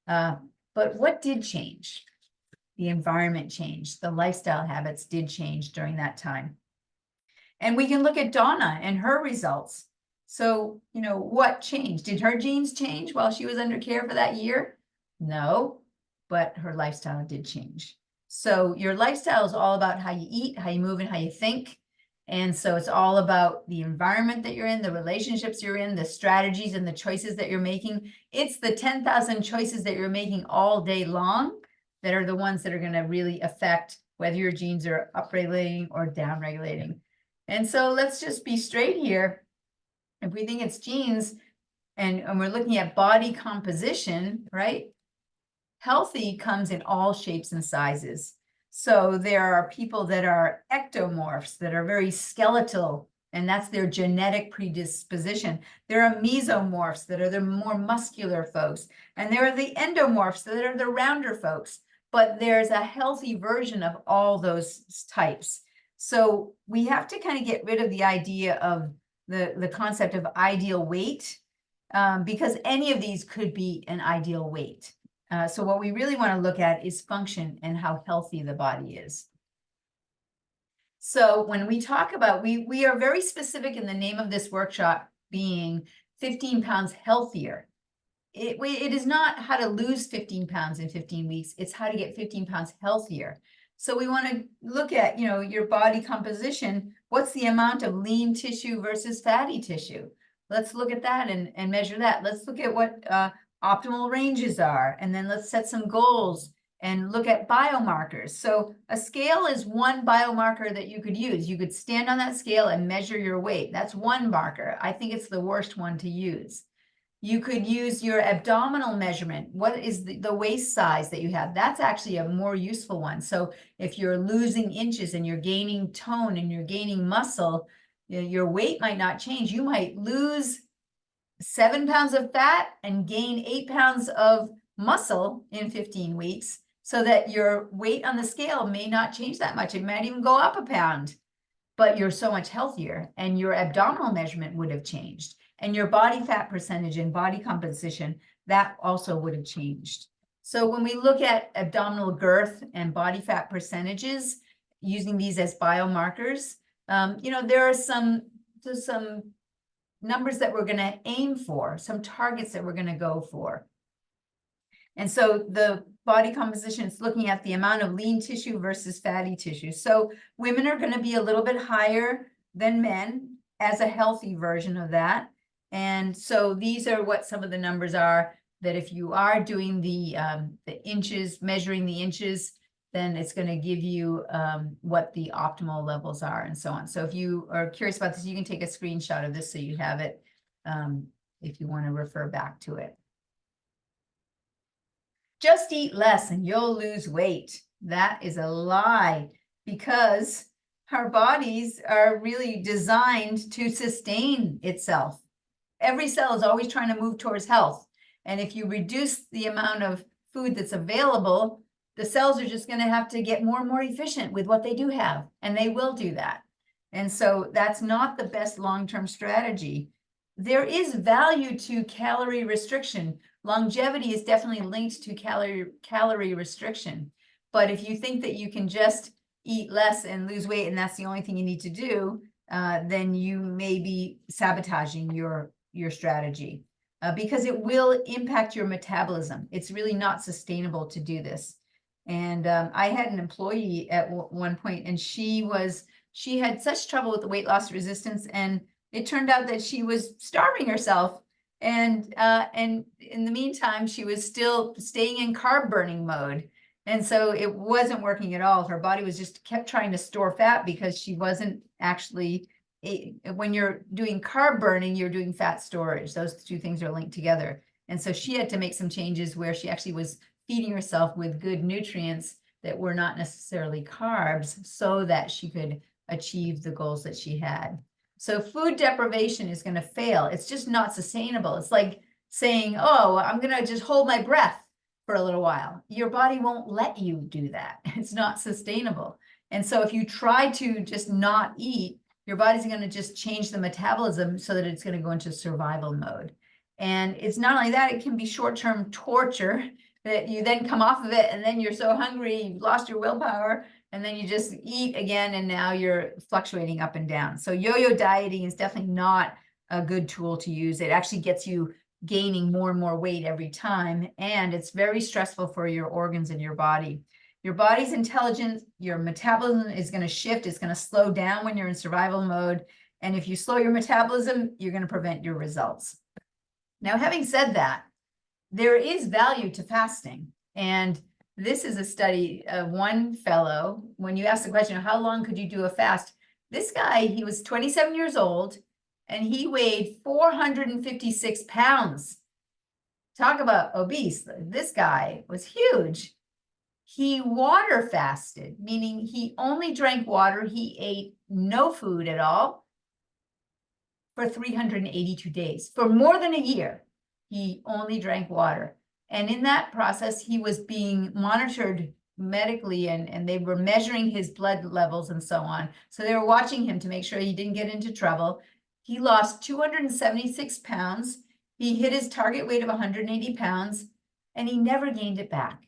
But what did change? The environment changed. The lifestyle habits did change during that time. And we can look at Donna and her results. So, you know, what changed? Did her genes change while she was under care for that year? No, but her lifestyle did change. So your lifestyle is all about how you eat, how you move, and how you think. And so it's all about the environment that you're in, the relationships you're in, the strategies and the choices that you're making. It's the 10,000 choices that you're making all day long that are the ones that are going to really affect whether your genes are upregulating or downregulating. And so let's just be straight here. If we think it's genes and we're looking at body composition, right? Healthy comes in all shapes and sizes. So there are people that are ectomorphs, that are very skeletal, and that's their genetic predisposition. There are mesomorphs that are the more muscular folks. And there are the endomorphs that are the rounder folks. But there's a healthy version of all those types. So we have to kind of get rid of the idea of the concept of ideal weight, because any of these could be an ideal weight. So what we really want to look at is function and how healthy the body is. So when we talk about, we are very specific in the name of this workshop being 15 pounds healthier. It is not how to lose 15 pounds in 15 weeks. It's how to get 15 pounds healthier. So we want to look at, you know, your body composition. What's the amount of lean tissue versus fatty tissue? Let's look at that and measure that. Let's look at what optimal ranges are, and then let's set some goals and look at biomarkers. So a scale is one biomarker that you could use. You could stand on that scale and measure your weight. That's one marker. I think it's the worst one to use. You could use your abdominal measurement. What is the waist size that you have? That's actually a more useful one. So if you're losing inches and you're gaining tone and you're gaining muscle, your weight might not change. You might lose 7 pounds of fat and gain 8 pounds of muscle in 15 weeks, so that your weight on the scale may not change that much. It might even go up a pound, but you're so much healthier, and your abdominal measurement would have changed, and your body fat percentage and body composition, that also would have changed. So when we look at abdominal girth and body fat percentages, using these as biomarkers, you know, there are some numbers that we're going to aim for, some targets that we're going to go for. And so the body composition is looking at the amount of lean tissue versus fatty tissue. So women are going to be a little bit higher than men as a healthy version of that. And so these are what some of the numbers are, that if you are doing the inches, measuring the inches, then it's going to give you what the optimal levels are and so on. So if you are curious about this, you can take a screenshot of this so you have it. if you want to refer back to it. Just eat less and you'll lose weight. That is a lie, because our bodies are really designed to sustain itself. Every cell is always trying to move towards health. And if you reduce the amount of food that's available, the cells are just going to have to get more and more efficient with what they do have, and they will do that. And so that's not the best long-term strategy. There is value to calorie restriction. Longevity is definitely linked to calorie restriction. But if you think that you can just eat less and lose weight, and that's the only thing you need to do, then you may be sabotaging your strategy, because it will impact your metabolism. It's really not sustainable to do this. And I had an employee at one point, and she had such trouble with the weight loss resistance, and it turned out that she was starving herself. And in the meantime, she was still staying in carb burning mode. And so it wasn't working at all. Her body was just kept trying to store fat, because she wasn't actually, when you're doing carb burning, you're doing fat storage. Those two things are linked together. And so she had to make some changes where she actually was feeding herself with good nutrients that were not necessarily carbs, so that she could achieve the goals that she had. So food deprivation is going to fail. It's just not sustainable. It's like saying, oh, I'm going to just hold my breath for a little while. Your body won't let you do that. It's not sustainable. And so if you try to just not eat, your body's going to just change the metabolism so that it's going to go into survival mode. And it's not only that, it can be short-term torture, that you then come off of it and then you're so hungry, you've lost your willpower, and then you just eat again, and now you're fluctuating up and down. So yo-yo dieting is definitely not a good tool to use. It actually gets you gaining more and more weight every time, and it's very stressful for your organs in your body. Your body's intelligent, your metabolism is going to shift, it's going to slow down when you're in survival mode, and if you slow your metabolism, you're going to prevent your results. Now, having said that, there is value to fasting, and this is a study of one fellow. When you ask the question, how long could you do a fast? This guy, he was 27 years old, and he weighed 456 pounds. Talk about obese. This guy was huge. He water fasted, meaning he only drank water. He ate no food at all for 382 days. For more than a year, he only drank water. And in that process, he was being monitored medically, and they were measuring his blood levels and so on. So they were watching him to make sure he didn't get into trouble. He lost 276 pounds. He hit his target weight of 180 pounds, and he never gained it back.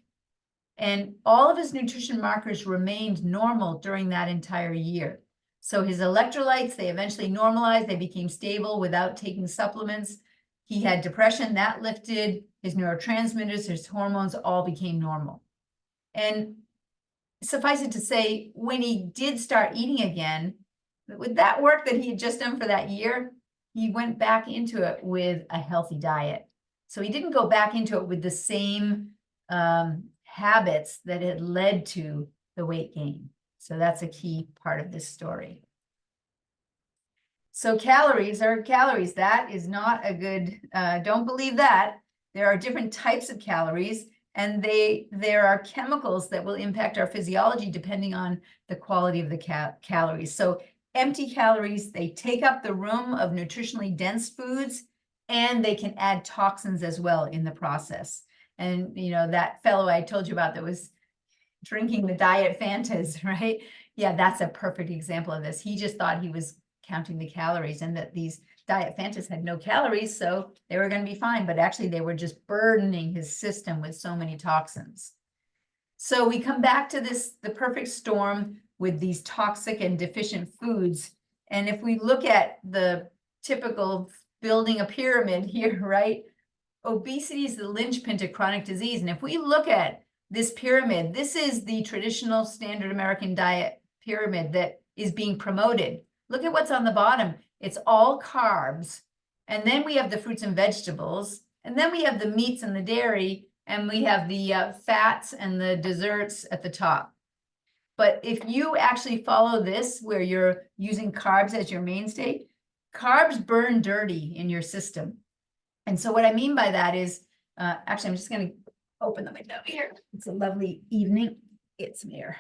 And all of his nutrition markers remained normal during that entire year. So his electrolytes, they eventually normalized. They became stable without taking supplements. He had depression, that lifted. His neurotransmitters, his hormones all became normal. And suffice it to say, when he did start eating again, with that work that he had just done for that year, he went back into it with a healthy diet. So he didn't go back into it with the same habits that had led to the weight gain. So that's a key part of this story. So calories are calories. That is not a good, don't believe that. There are different types of calories, and there are chemicals that will impact our physiology depending on the quality of the calories. So empty calories, they take up the room of nutritionally dense foods, and they can add toxins as well in the process. And, you know, that fellow I told you about that was drinking the diet Fantas, right? Yeah, that's a perfect example of this. He just thought he was counting the calories, and that these diet Fantas had no calories, so they were going to be fine. But actually, they were just burdening his system with so many toxins. So we come back to this, the perfect storm with these toxic and deficient foods. And if we look at the typical building a pyramid here, right? Obesity is the linchpin to chronic disease. And if we look at this pyramid, this is the traditional standard American diet pyramid that is being promoted. Look at what's on the bottom. It's all carbs. And then we have the fruits and vegetables. And then we have the meats and the dairy. And we have the fats and the desserts at the top. But if you actually follow this, where you're using carbs as your mainstay, carbs burn dirty in your system. And so what I mean by that is, actually, I'm just going to open the window here. It's a lovely evening. Get some air.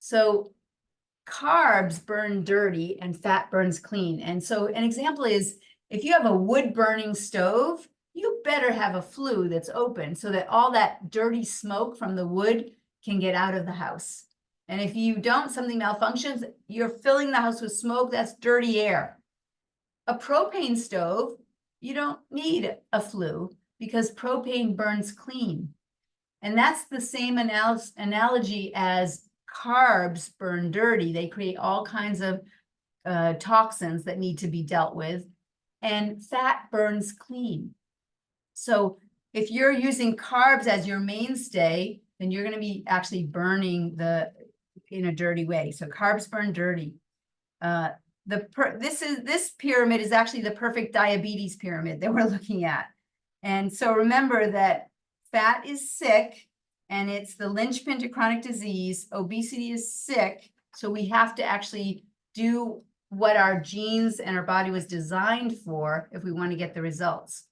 So carbs burn dirty and fat burns clean. And so an example is, if you have a wood burning stove, you better have a flue that's open so that all that dirty smoke from the wood can get out of the house. And if you don't, something malfunctions, you're filling the house with smoke, that's dirty air. A propane stove, you don't need a flue because propane burns clean. And that's the same analogy as carbs burn dirty. They create all kinds of toxins that need to be dealt with, and fat burns clean. So if you're using carbs as your mainstay, then you're going to be actually burning in a dirty way. So carbs burn dirty. This pyramid is actually the perfect diabetes pyramid that we're looking at. And so remember that fat is sick, and it's the linchpin to chronic disease. Obesity is sick. So we have to actually do what our genes and our body was designed for if we want to get the results.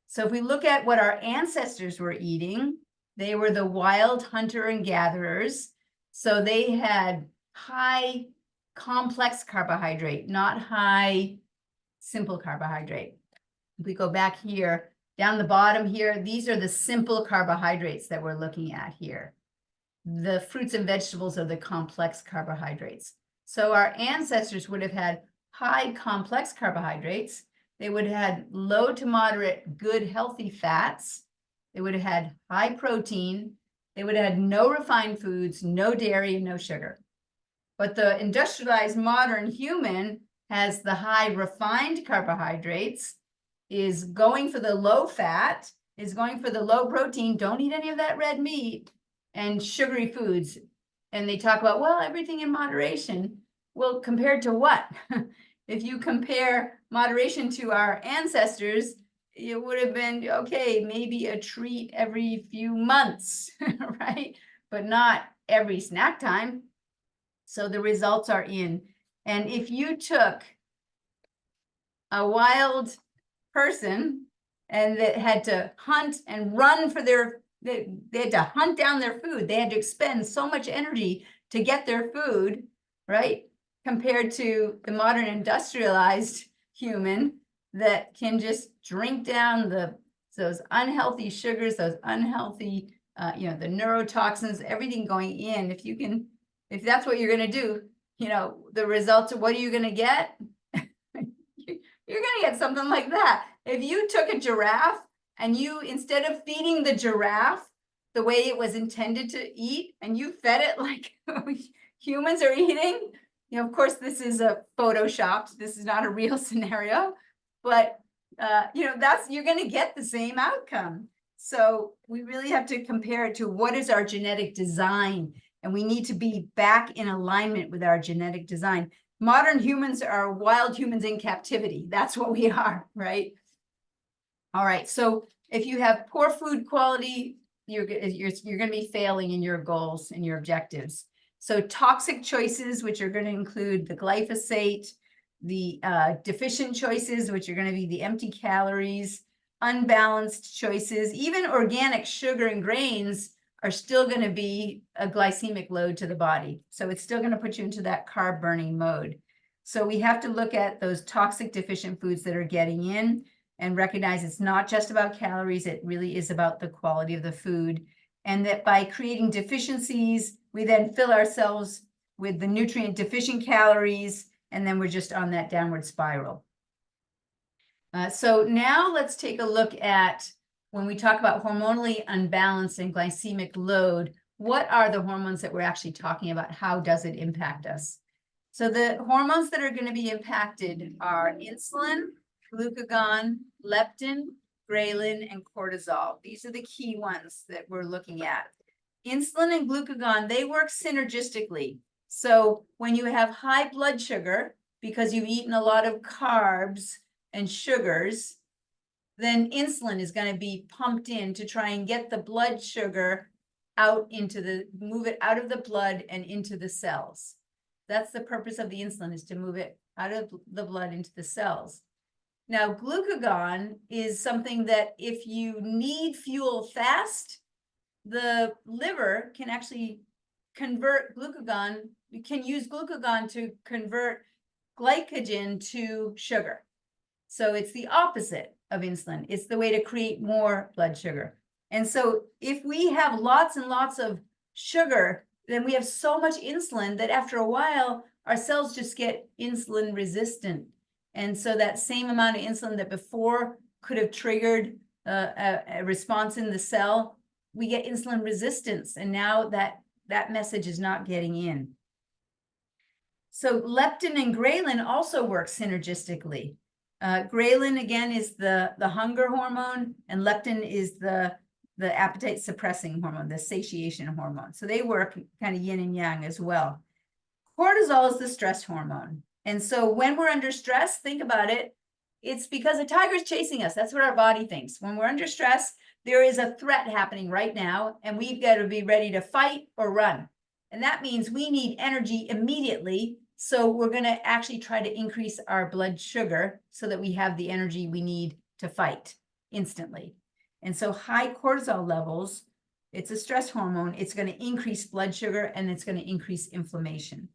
So if we look at what our ancestors were eating, they were the wild hunter and gatherers. So they had high complex carbohydrate, not high simple carbohydrate. If we go back here, down the bottom here, these are the simple carbohydrates that we're looking at here. The fruits and vegetables are the complex carbohydrates. So our ancestors would have had high complex carbohydrates. They would have had low to moderate, good, healthy fats. They would have had high protein. They would have had no refined foods, no dairy, and no sugar. But the industrialized modern human has the high refined carbohydrates, is going for the low fat, is going for the low protein, don't eat any of that red meat, and sugary foods. And they talk about, well, everything in moderation. Well, compared to what? If you compare moderation to our ancestors, it would have been, okay, maybe a treat every few months, right? But not every snack time. So the results are in. And if you took a wild person and that had to hunt and run for they had to hunt down their food, they had to expend so much energy to get their food, right? Compared to the modern industrialized human that can just drink down those unhealthy sugars, those unhealthy, the neurotoxins, everything going in. If that's what you're going to do, the results of what are you going to get? You're going to get something like that. If you took a giraffe and you, instead of feeding the giraffe the way it was intended to eat, and you fed it like humans are eating, of course, this is a photoshopped, this is not a real scenario, but you're going to get the same outcome. So we really have to compare it to what is our genetic design, and we need to be back in alignment with our genetic design. Modern humans are wild humans in captivity. That's what we are, right? All right. So if you have poor food quality, you're going to be failing in your goals and your objectives. So toxic choices, which are going to include the glyphosate, the deficient choices, which are going to be the empty calories, unbalanced choices, even organic sugar and grains are still going to be a glycemic load to the body. So it's still going to put you into that carb burning mode. So we have to look at those toxic deficient foods that are getting in and recognize it's not just about calories. It really is about the quality of the food. And that by creating deficiencies, we then fill ourselves with the nutrient deficient calories, and then we're just on that downward spiral. So now let's take a look at, when we talk about hormonally unbalanced and glycemic load, what are the hormones that we're actually talking about? How does it impact us? So the hormones that are going to be impacted are insulin, glucagon, leptin, ghrelin, and cortisol. These are the key ones that we're looking at. Insulin and glucagon, they work synergistically. So when you have high blood sugar, because you've eaten a lot of carbs and sugars, then insulin is going to be pumped in to try and get the blood sugar move it out of the blood and into the cells. That's the purpose of the insulin, is to move it out of the blood into the cells. Now, glucagon is something that if you need fuel fast, the liver can actually convert glucagon. You can use glucagon to convert glycogen to sugar. So it's the opposite of insulin. It's the way to create more blood sugar. And so if we have lots and lots of sugar, then we have so much insulin that after a while, our cells just get insulin resistant. And so that same amount of insulin that before could have triggered a response in the cell, we get insulin resistance. And now that message is not getting in. So leptin and ghrelin also work synergistically. Ghrelin, again, is the hunger hormone, and leptin is the appetite suppressing hormone, the satiation hormone. So they work kind of yin and yang as well. Cortisol is the stress hormone. And so when we're under stress, think about it, it's because a tiger's chasing us. That's what our body thinks. When we're under stress, there is a threat happening right now, and we've got to be ready to fight or run. And that means we need energy immediately. So we're going to actually try to increase our blood sugar so that we have the energy we need to fight instantly. And so high cortisol levels, it's a stress hormone. It's going to increase blood sugar and it's going to increase inflammation.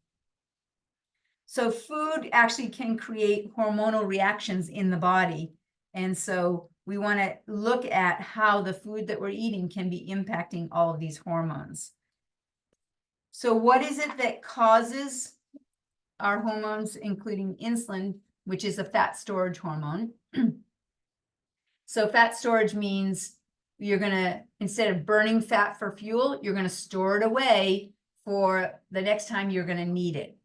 So food actually can create hormonal reactions in the body. And so we want to look at how the food that we're eating can be impacting all of these hormones. So what is it that causes our hormones, including insulin, which is a fat storage hormone? So fat storage means you're going to, instead of burning fat for fuel, you're going to store it away for the next time you're going to need it.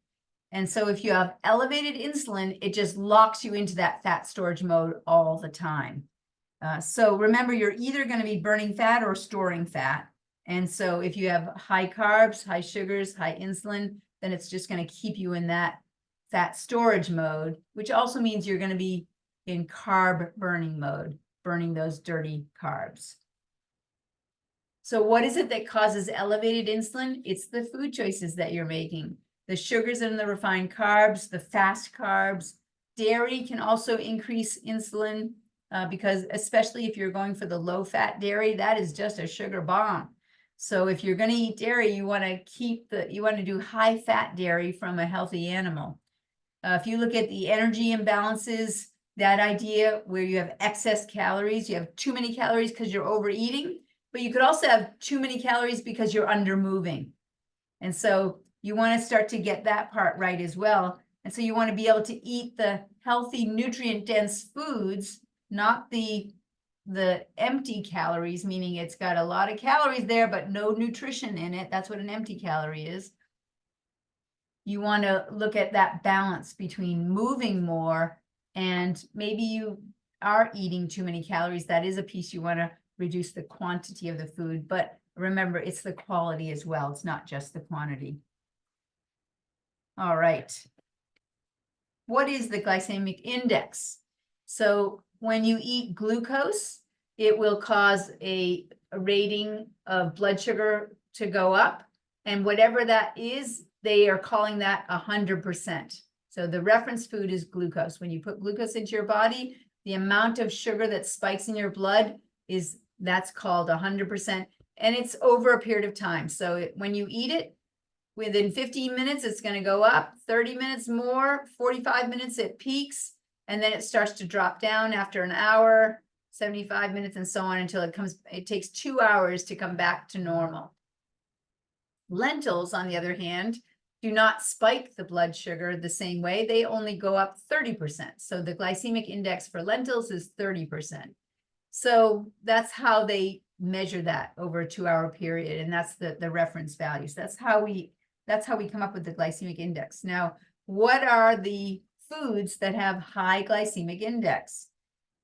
And so if you have elevated insulin, it just locks you into that fat storage mode all the time. So remember, you're either going to be burning fat or storing fat. And so if you have high carbs, high sugars, high insulin, then it's just going to keep you in that fat storage mode, which also means you're going to be in carb burning mode, burning those dirty carbs. So what is it that causes elevated insulin? It's the food choices that you're making. The sugars and the refined carbs, the fast carbs. Dairy can also increase insulin because especially if you're going for the low-fat dairy, that is just a sugar bomb. So if you're going to eat dairy, you want to do high-fat dairy from a healthy animal. If you look at the energy imbalances, that idea where you have excess calories, you have too many calories because you're overeating, but you could also have too many calories because you're under moving. And so you want to start to get that part right as well. And so you want to be able to eat the healthy, nutrient-dense foods, not the empty calories, meaning it's got a lot of calories there, but no nutrition in it. That's what an empty calorie is. You want to look at that balance between moving more and maybe you are eating too many calories. That is a piece you want to reduce the quantity of the food, but remember, it's the quality as well. It's not just the quantity. All right. What is the glycemic index? So when you eat glucose, it will cause a rating of blood sugar to go up. And whatever that is, they are calling that 100%. So the reference food is glucose. When you put glucose into your body, the amount of sugar that spikes in your blood that's called 100%. And it's over a period of time. So when you eat it, within 15 minutes, it's going to go up, 30 minutes more, 45 minutes it peaks, and then it starts to drop down after an hour, 75 minutes, and so on until it takes 2 hours to come back to normal. Lentils, on the other hand, do not spike the blood sugar the same way. They only go up 30%. So the glycemic index for lentils is 30%. So that's how they measure that over a 2-hour period. And that's the reference values. That's how we come up with the glycemic index. Now, what are the foods that have high glycemic index?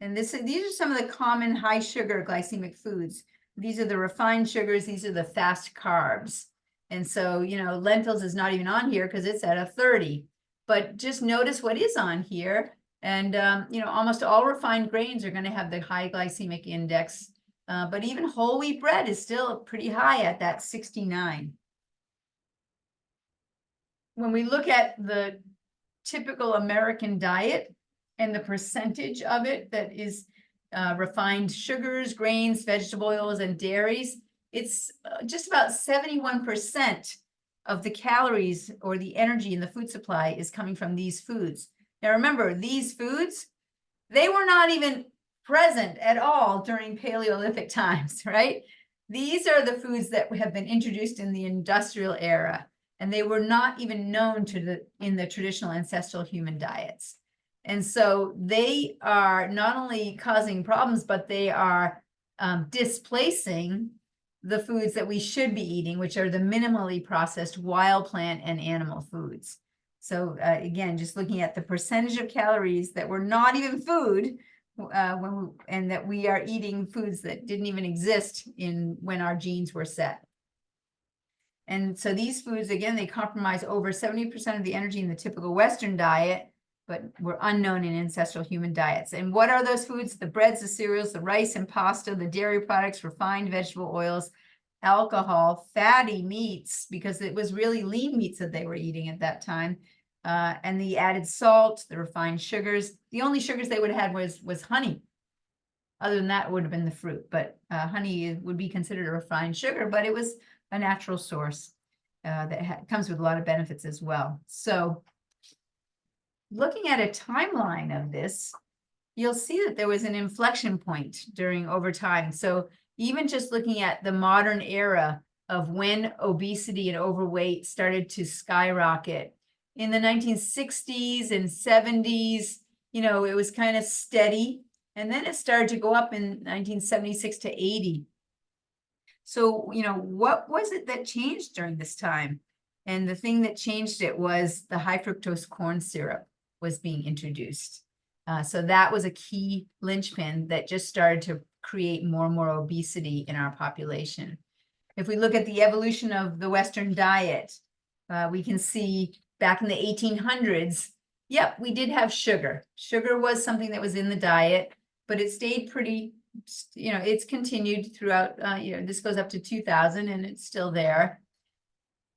And these are some of the common high sugar glycemic foods. These are the refined sugars. These are the fast carbs. And so, lentils is not even on here because it's at a 30. But just notice what is on here. And, almost all refined grains are going to have the high glycemic index. But even whole wheat bread is still pretty high at that 69. When we look at the typical American diet and the percentage of it that is refined sugars, grains, vegetable oils, and dairies, it's just about 71% of the calories or the energy in the food supply is coming from these foods. Now remember, these foods, they were not even present at all during Paleolithic times, right? These are the foods that have been introduced in the industrial era, and they were not even known in the traditional ancestral human diets. And so they are not only causing problems, but they are displacing the foods that we should be eating, which are the minimally processed wild plant and animal foods. So again, just looking at the percentage of calories that were not even food, and that we are eating foods that didn't even exist when our genes were set. And so these foods, again, they compromise over 70% of the energy in the typical Western diet, but were unknown in ancestral human diets. And what are those foods? The breads, the cereals, the rice and pasta, the dairy products, refined vegetable oils, alcohol, fatty meats, because it was really lean meats that they were eating at that time, and the added salt, the refined sugars. The only sugars they would have had was honey. Other than that, it would have been the fruit. But honey would be considered a refined sugar, but it was a natural source that comes with a lot of benefits as well. So looking at a timeline of this, you'll see that there was an inflection point over time. So even just looking at the modern era of when obesity and overweight started to skyrocket in the 1960s and 70s, it was kind of steady. And then it started to go up in 1976 to 80. So, what was it that changed during this time? And the thing that changed it was the high fructose corn syrup was being introduced. So that was a key linchpin that just started to create more and more obesity in our population. If we look at the evolution of the Western diet, we can see back in the 1800s, yep, we did have sugar. Sugar was something that was in the diet, but it stayed pretty, it's continued throughout, this goes up to 2000 and it's still there.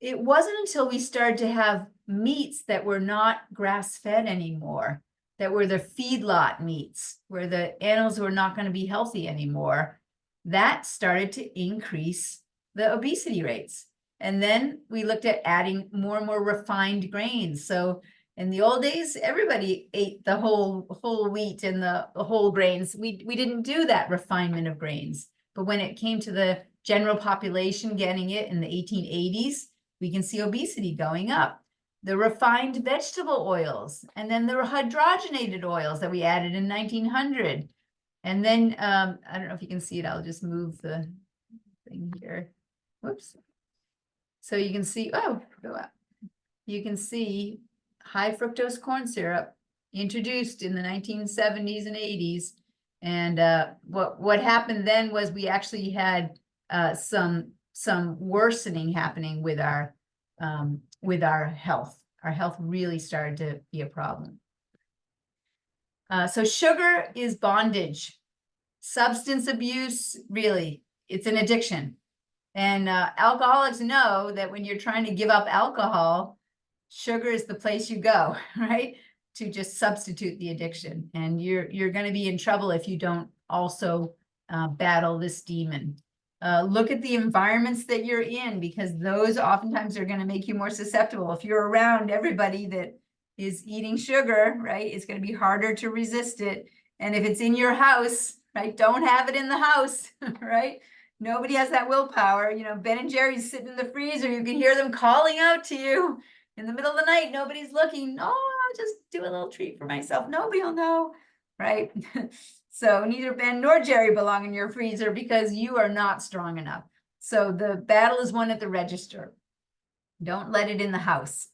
It wasn't until we started to have meats that were not grass-fed anymore, that were the feedlot meats, where the animals were not going to be healthy anymore, that started to increase the obesity rates. And then we looked at adding more and more refined grains. So in the old days, everybody ate the whole wheat and the whole grains. We didn't do that refinement of grains. But when it came to the general population getting it in the 1880s, we can see obesity going up. The refined vegetable oils, and then the hydrogenated oils that we added in 1900. And then, I don't know if you can see it, I'll just move the thing here. Whoops. So you can see, go up. You can see high fructose corn syrup introduced in the 1970s and 80s. And what happened then was we actually had some worsening happening with our health. Our health really started to be a problem. So sugar is bondage. Substance abuse, really, it's an addiction. And alcoholics know that when you're trying to give up alcohol, sugar is the place you go, right? To just substitute the addiction. And you're going to be in trouble if you don't also battle this demon. Look at the environments that you're in, because those oftentimes are going to make you more susceptible. If you're around everybody that is eating sugar, right, it's going to be harder to resist it. And if it's in your house, right, don't have it in the house, right? Nobody has that willpower. Ben and Jerry's sitting in the freezer. You can hear them calling out to you in the middle of the night. Nobody's looking. Oh, I'll just do a little treat for myself. Nobody will know, right? So neither Ben nor Jerry belong in your freezer because you are not strong enough. So the battle is won at the register. Don't let it in the house.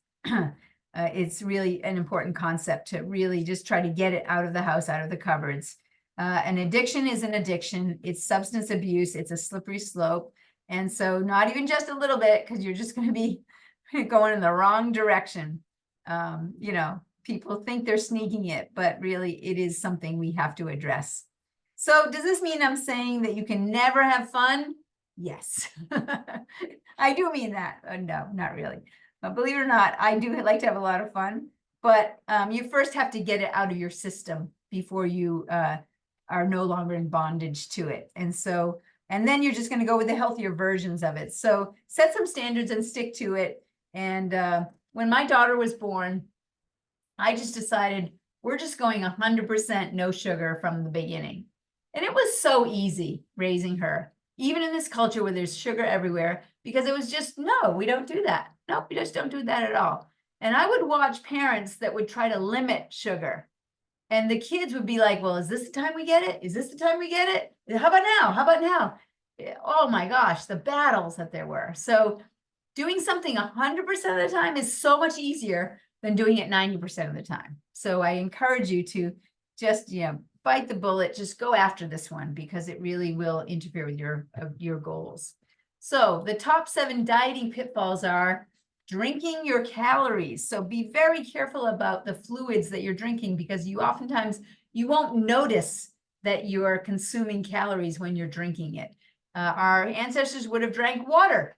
It's really an important concept to really just try to get it out of the house, out of the cupboards. An addiction is an addiction. It's substance abuse. It's a slippery slope. And so not even just a little bit, because you're just going to be going in the wrong direction. People think they're sneaking it, but really it is something we have to address. So does this mean I'm saying that you can never have fun? Yes, I do mean that. No, not really. Believe it or not, I do like to have a lot of fun. but you first have to get it out of your system before you are no longer in bondage to it. And then you're just going to go with the healthier versions of it. So set some standards and stick to it. And when my daughter was born, I just decided we're just going 100% no sugar from the beginning. And it was so easy raising her, even in this culture where there's sugar everywhere, because it was just, no, we don't do that. No, we just don't do that at all. And I would watch parents that would try to limit sugar. And the kids would be like, well, is this the time we get it? Is this the time we get it? How about now? How about now? Oh my gosh, the battles that there were. So doing something 100% of the time is so much easier than doing it 90% of the time. So I encourage you to just, bite the bullet, just go after this one, because it really will interfere with your goals. So the top 7 dieting pitfalls are drinking your calories. So be very careful about the fluids that you're drinking, because you won't notice that you are consuming calories when you're drinking it. Our ancestors would have drank water.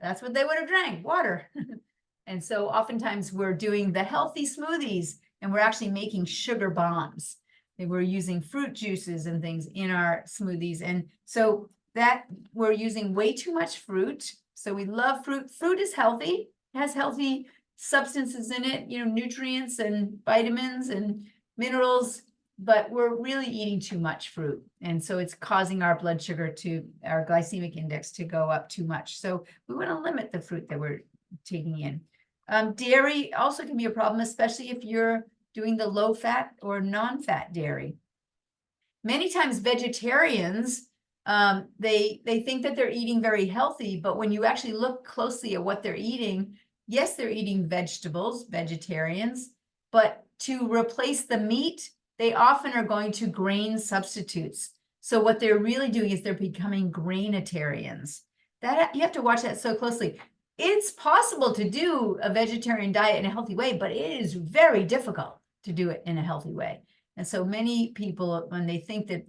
That's what they would have drank, water. And so oftentimes we're doing the healthy smoothies and we're actually making sugar bombs. And we're using fruit juices and things in our smoothies. And so that we're using way too much fruit. So we love fruit. Fruit is healthy, has healthy substances in it, nutrients and vitamins and minerals, but we're really eating too much fruit. And so it's causing our blood sugar our glycemic index to go up too much. So we want to limit the fruit that we're taking in. Dairy also can be a problem, especially if you're doing the low fat or non-fat dairy. Many times vegetarians, they think that they're eating very healthy, but when you actually look closely at what they're eating, yes, they're eating vegetables, vegetarians, but to replace the meat, they often are going to grain substitutes. So what they're really doing is they're becoming grainitarians. That you have to watch that so closely. It's possible to do a vegetarian diet in a healthy way, but it is very difficult to do it in a healthy way. And so many people, when they think that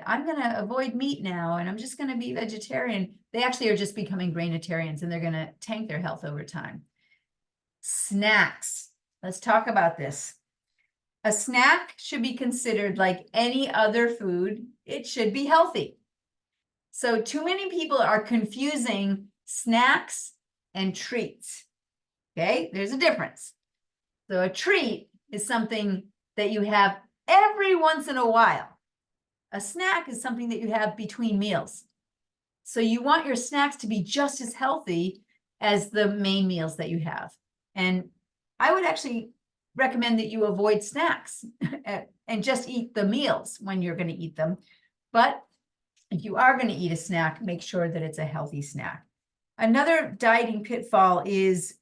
I'm gonna avoid meat now and I'm just gonna be vegetarian, they actually are just becoming grainitarians, and they're gonna tank their health over time. Snacks. Let's talk about this. A snack should be considered like any other food. It should be healthy. So too many people are confusing snacks and treats. Okay, there's a difference. So a treat is something that you have every once in a while. A snack is something that you have between meals. So you want your snacks to be just as healthy as the main meals that you have. And I would actually recommend that you avoid snacks and just eat the meals when you're going to eat them. But if you are going to eat a snack, make sure that it's a healthy snack. Another dieting pitfall is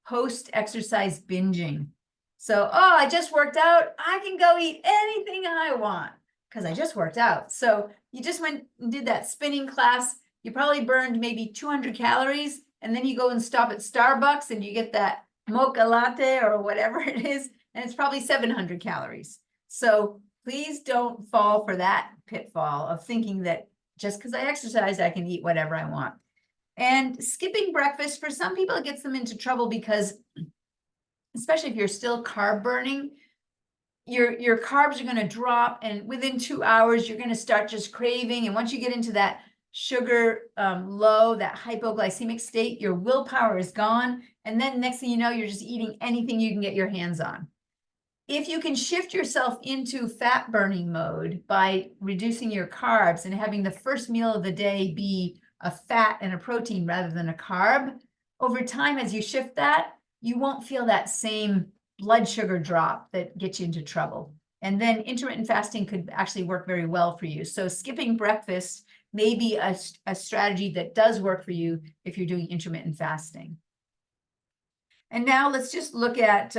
post-exercise binging. So, I just worked out. I can go eat anything I want because I just worked out. So you just went and did that spinning class. You probably burned maybe 200 calories, and then you go and stop at Starbucks and you get that mocha latte or whatever it is, and it's probably 700 calories. So please don't fall for that pitfall of thinking that just because I exercise, I can eat whatever I want. And skipping breakfast, for some people, it gets them into trouble because, especially if you're still carb burning, your carbs are going to drop, and within 2 hours, you're going to start just craving. And once you get into that sugar low, that hypoglycemic state, your willpower is gone. And then next thing you know, you're just eating anything you can get your hands on. If you can shift yourself into fat burning mode by reducing your carbs and having the first meal of the day be a fat and a protein rather than a carb, over time, as you shift that, you won't feel that same blood sugar drop that gets you into trouble. And then intermittent fasting could actually work very well for you. So skipping breakfast may be a strategy that does work for you if you're doing intermittent fasting. And now let's just look at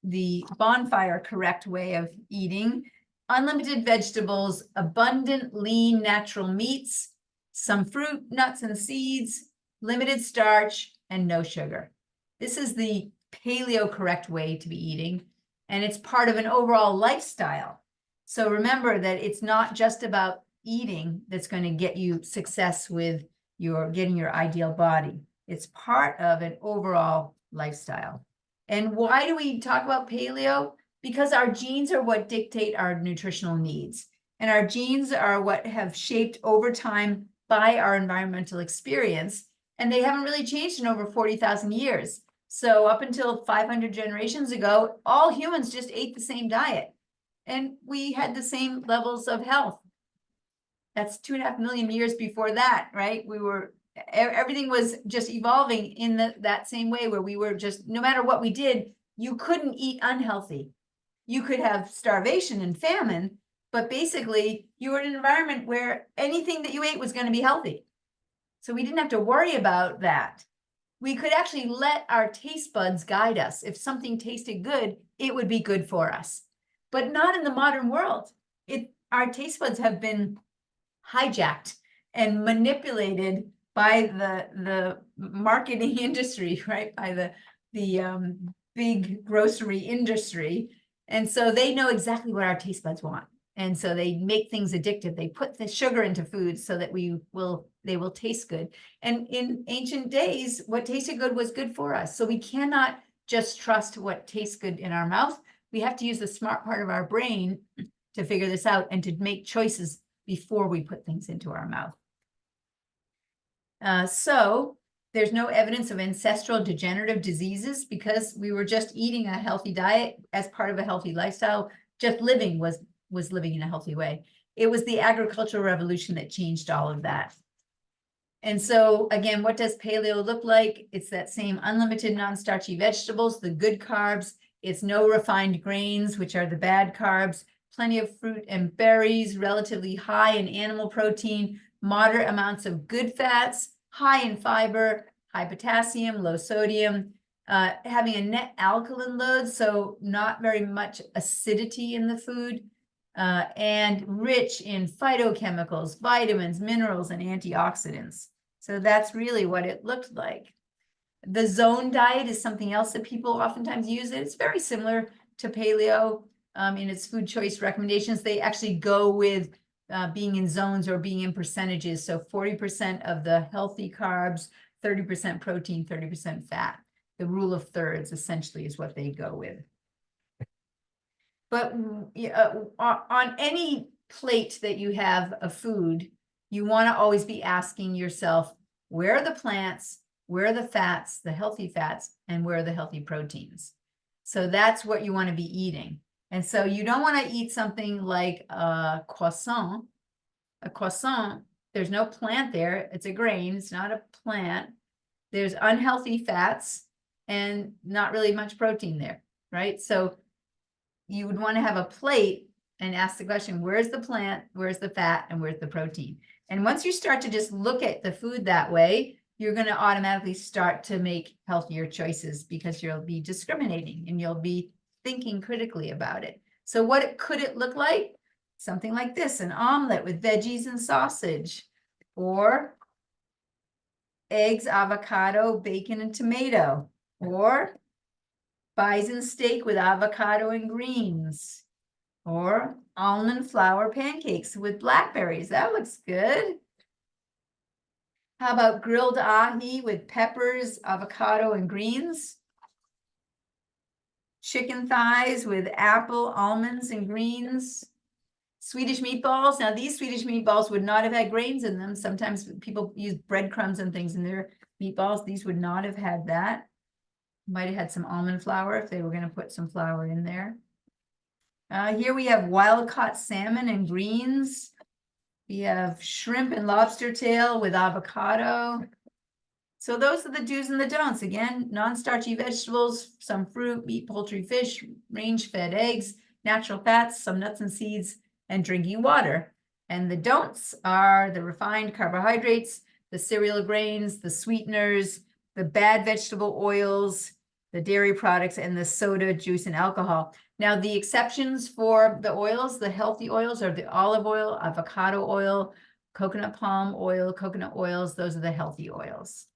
the bonfire correct way of eating. Unlimited vegetables, abundant lean natural meats, some fruit, nuts, and seeds, limited starch, and no sugar. This is the paleo correct way to be eating, and it's part of an overall lifestyle. So remember that it's not just about eating that's going to get you success with getting your ideal body. It's part of an overall lifestyle. And why do we talk about paleo? Because our genes are what dictate our nutritional needs. And our genes are what have shaped over time by our environmental experience. And they haven't really changed in over 40,000 years. So up until 500 generations ago, all humans just ate the same diet. And we had the same levels of health. That's 2.5 million years before that, right? Everything was just evolving in that same way, where we were just, no matter what we did, you couldn't eat unhealthy. You could have starvation and famine, but basically you were in an environment where anything that you ate was going to be healthy. So we didn't have to worry about that. We could actually let our taste buds guide us. If something tasted good, it would be good for us. But not in the modern world. Our taste buds have been hijacked and manipulated by the marketing industry, right? By the big grocery industry. And so they know exactly what our taste buds want. And so they make things addictive. They put the sugar into food so that they will taste good. And in ancient days, what tasted good was good for us. So we cannot just trust what tastes good in our mouth. We have to use the smart part of our brain to figure this out and to make choices before we put things into our mouth. So there's no evidence of ancestral degenerative diseases because we were just eating a healthy diet as part of a healthy lifestyle. Just living was living in a healthy way. It was the agricultural revolution that changed all of that. And so again, what does paleo look like? It's that same unlimited non-starchy vegetables, the good carbs. It's no refined grains, which are the bad carbs, plenty of fruit and berries, relatively high in animal protein, moderate amounts of good fats, high in fiber, high potassium, low sodium, having a net alkaline load, so not very much acidity in the food, and rich in phytochemicals, vitamins, minerals, and antioxidants. So that's really what it looked like. The zone diet is something else that people oftentimes use. It's very similar to paleo in its food choice recommendations. They actually go with being in zones or being in percentages. So 40% of the healthy carbs, 30% protein, 30% fat. The rule of thirds essentially is what they go with. But on any plate that you have of food, you want to always be asking yourself, where are the plants, where are the fats, the healthy fats, and where are the healthy proteins? So that's what you want to be eating. And so you don't want to eat something like a croissant. A croissant, there's no plant there. It's a grain. It's not a plant. There's unhealthy fats and not really much protein there, right? So you would want to have a plate and ask the question, where's the plant, where's the fat, and where's the protein? And once you start to just look at the food that way, you're going to automatically start to make healthier choices because you'll be discriminating and you'll be thinking critically about it. So what could it look like? Something like this, an omelet with veggies and sausage, or eggs, avocado, bacon, and tomato, or bison steak with avocado and greens, or almond flour pancakes with blackberries. That looks good. How about grilled ahi with peppers, avocado, and greens? Chicken thighs with apple, almonds, and greens. Swedish meatballs. Now, these Swedish meatballs would not have had grains in them. Sometimes people use breadcrumbs and things in their meatballs. These would not have had that. Might have had some almond flour if they were going to put some flour in there. Here we have wild-caught salmon and greens. We have shrimp and lobster tail with avocado. So those are the do's and the don'ts. Again, non-starchy vegetables, some fruit, meat, poultry, fish, range-fed eggs, natural fats, some nuts and seeds, and drinking water. And the don'ts are the refined carbohydrates, the cereal grains, the sweeteners, the bad vegetable oils, the dairy products, and the soda, juice, and alcohol. Now, the exceptions for the oils, the healthy oils, are the olive oil, avocado oil, coconut palm oil, coconut oils. Those are the healthy oils.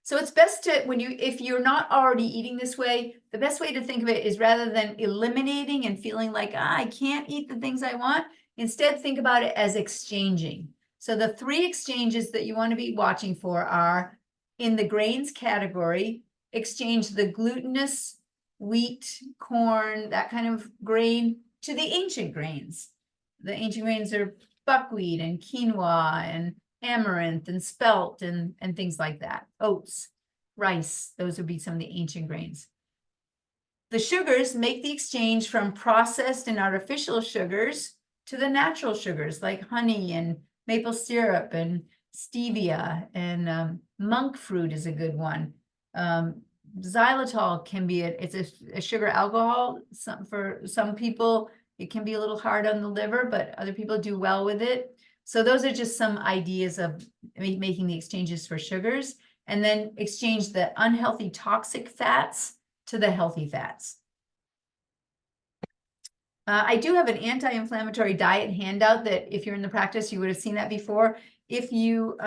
So it's best to, if you're not already eating this way, the best way to think of it is, rather than eliminating and feeling like, I can't eat the things I want, instead think about it as exchanging. So the 3 exchanges that you want to be watching for are, in the grains category, exchange the glutinous wheat, corn, that kind of grain to the ancient grains. The ancient grains are buckwheat and quinoa and amaranth and spelt and things like that. Oats, rice, those would be some of the ancient grains. The sugars make the exchange from processed and artificial sugars to the natural sugars like honey and maple syrup and stevia, and monk fruit is a good one. Xylitol can be it's a sugar alcohol. For some people, it can be a little hard on the liver, but other people do well with it. So those are just some ideas of making the exchanges for sugars, and then exchange the unhealthy toxic fats to the healthy fats. I do have an anti-inflammatory diet handout that if you're in the practice, you would have seen that before. If you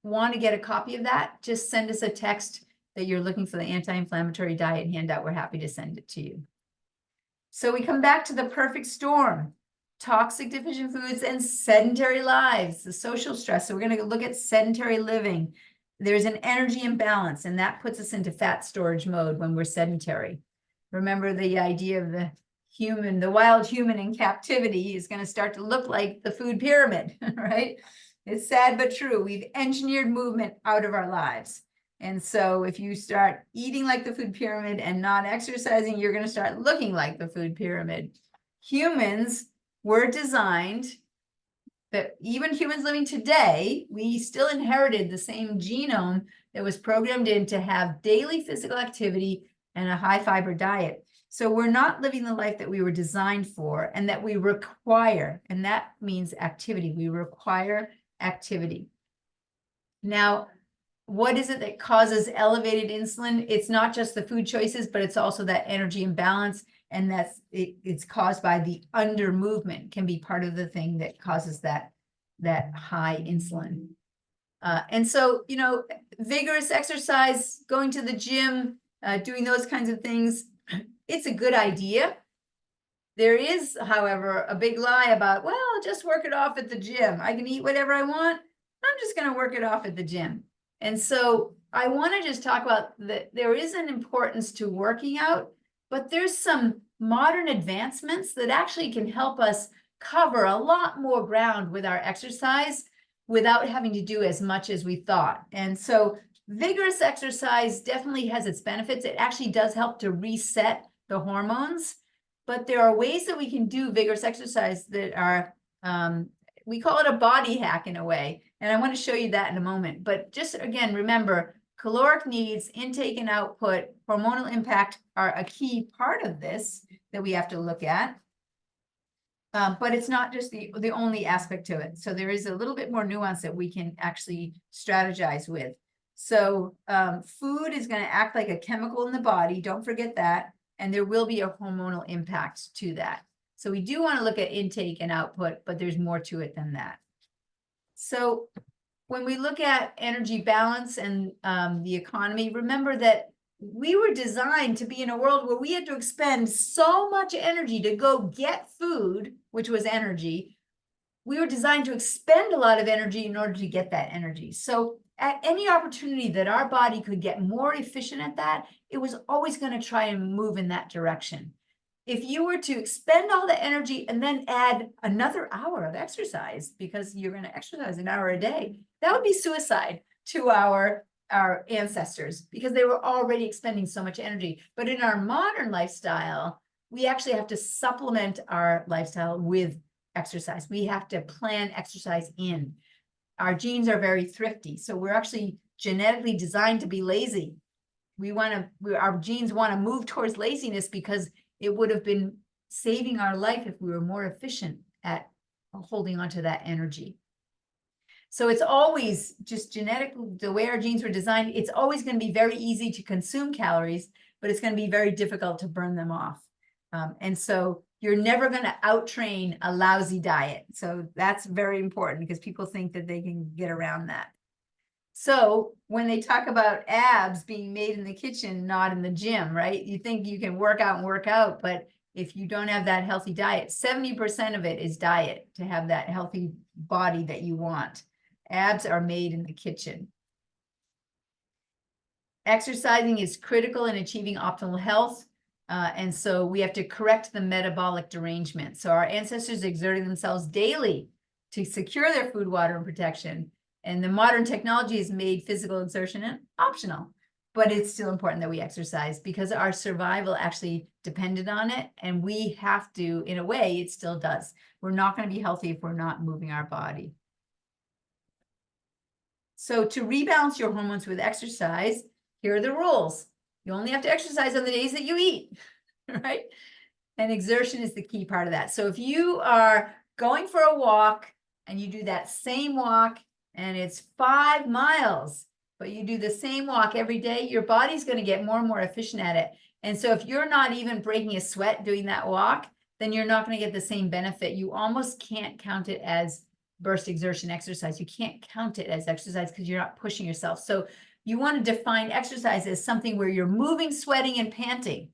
want to get a copy of that, just send us a text that you're looking for the anti-inflammatory diet handout. We're happy to send it to you. So we come back to the perfect storm: toxic deficient foods and sedentary lives, the social stress. So we're going to look at sedentary living. There's an energy imbalance, and that puts us into fat storage mode when we're sedentary. Remember the idea of the wild human in captivity is going to start to look like the food pyramid, right? It's sad but true. We've engineered movement out of our lives. And so if you start eating like the food pyramid and not exercising, you're going to start looking like the food pyramid. Humans were designed, that even humans living today, we still inherited the same genome that was programmed in to have daily physical activity and a high fiber diet. So we're not living the life that we were designed for and that we require, and that means activity. We require activity. Now, what is it that causes elevated insulin? It's not just the food choices, but it's also that energy imbalance, and it's caused by the under movement can be part of the thing that causes that high insulin. And so, vigorous exercise, going to the gym, doing those kinds of things, it's a good idea. There is, however, a big lie about, well, I'll just work it off at the gym. I can eat whatever I want. I'm just going to work it off at the gym. And so I want to just talk about that there is an importance to working out, but there's some modern advancements that actually can help us cover a lot more ground with our exercise without having to do as much as we thought. And so vigorous exercise definitely has its benefits. It actually does help to reset the hormones, but there are ways that we can do vigorous exercise that are, we call it a body hack in a way. And I want to show you that in a moment. But just again, remember, caloric needs, intake and output, hormonal impact are a key part of this that we have to look at. But it's not just the only aspect to it. So there is a little bit more nuance that we can actually strategize with. So food is going to act like a chemical in the body. Don't forget that. And there will be a hormonal impact to that. So we do want to look at intake and output, but there's more to it than that. So when we look at energy balance and the economy, remember that we were designed to be in a world where we had to expend so much energy to go get food, which was energy. We were designed to expend a lot of energy in order to get that energy. So at any opportunity that our body could get more efficient at that, it was always going to try and move in that direction. If you were to expend all the energy and then add another hour of exercise, because you're going to exercise an hour a day, that would be suicide to our ancestors, because they were already expending so much energy. But in our modern lifestyle, we actually have to supplement our lifestyle with exercise. We have to plan exercise in. Our genes are very thrifty, so we're actually genetically designed to be lazy. Our genes want to move towards laziness because it would have been saving our life if we were more efficient at holding on to that energy. So it's always just genetically, the way our genes were designed, it's always going to be very easy to consume calories, but it's going to be very difficult to burn them off. And so you're never going to out-train a lousy diet. So that's very important because people think that they can get around that. So when they talk about abs being made in the kitchen, not in the gym, right? You think you can work out, but if you don't have that healthy diet, 70% of it is diet to have that healthy body that you want. Abs are made in the kitchen. Exercising is critical in achieving optimal health. And so we have to correct the metabolic derangement. So our ancestors exerted themselves daily to secure their food, water, and protection. And the modern technology has made physical exertion optional, but it's still important that we exercise because our survival actually depended on it. And we have to, in a way, it still does. We're not going to be healthy if we're not moving our body. So to rebalance your hormones with exercise, here are the rules. You only have to exercise on the days that you eat, right? And exertion is the key part of that. So if you are going for a walk and you do that same walk and it's 5 miles, but you do the same walk every day, your body's going to get more and more efficient at it. And so if you're not even breaking a sweat doing that walk, then you're not going to get the same benefit. You almost can't count it as burst exertion exercise. You can't count it as exercise because you're not pushing yourself. So you want to define exercise as something where you're moving, sweating, and panting.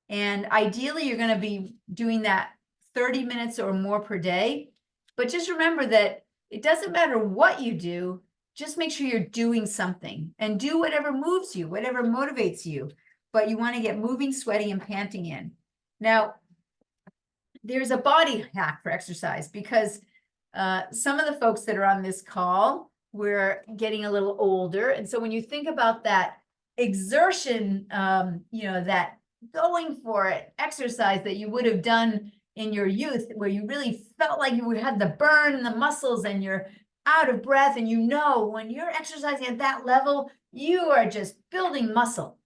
And ideally, you're going to be doing that 30 minutes or more per day. But just remember that it doesn't matter what you do, just make sure you're doing something and do whatever moves you, whatever motivates you. But you want to get moving, sweating, and panting in. Now, there's a body hack for exercise because some of the folks that are on this call, we're getting a little older. And so when you think about that exertion, that going for it exercise that you would have done in your youth, where you really felt like you had the burn in the muscles and you're out of breath, and when you're exercising at that level, you are just building muscle.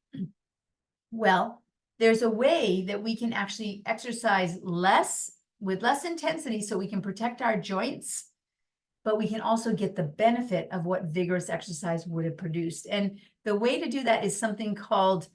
Well, there's a way that we can actually exercise with less intensity so we can protect our joints, but we can also get the benefit of what vigorous exercise would have produced. And the way to do that is something called,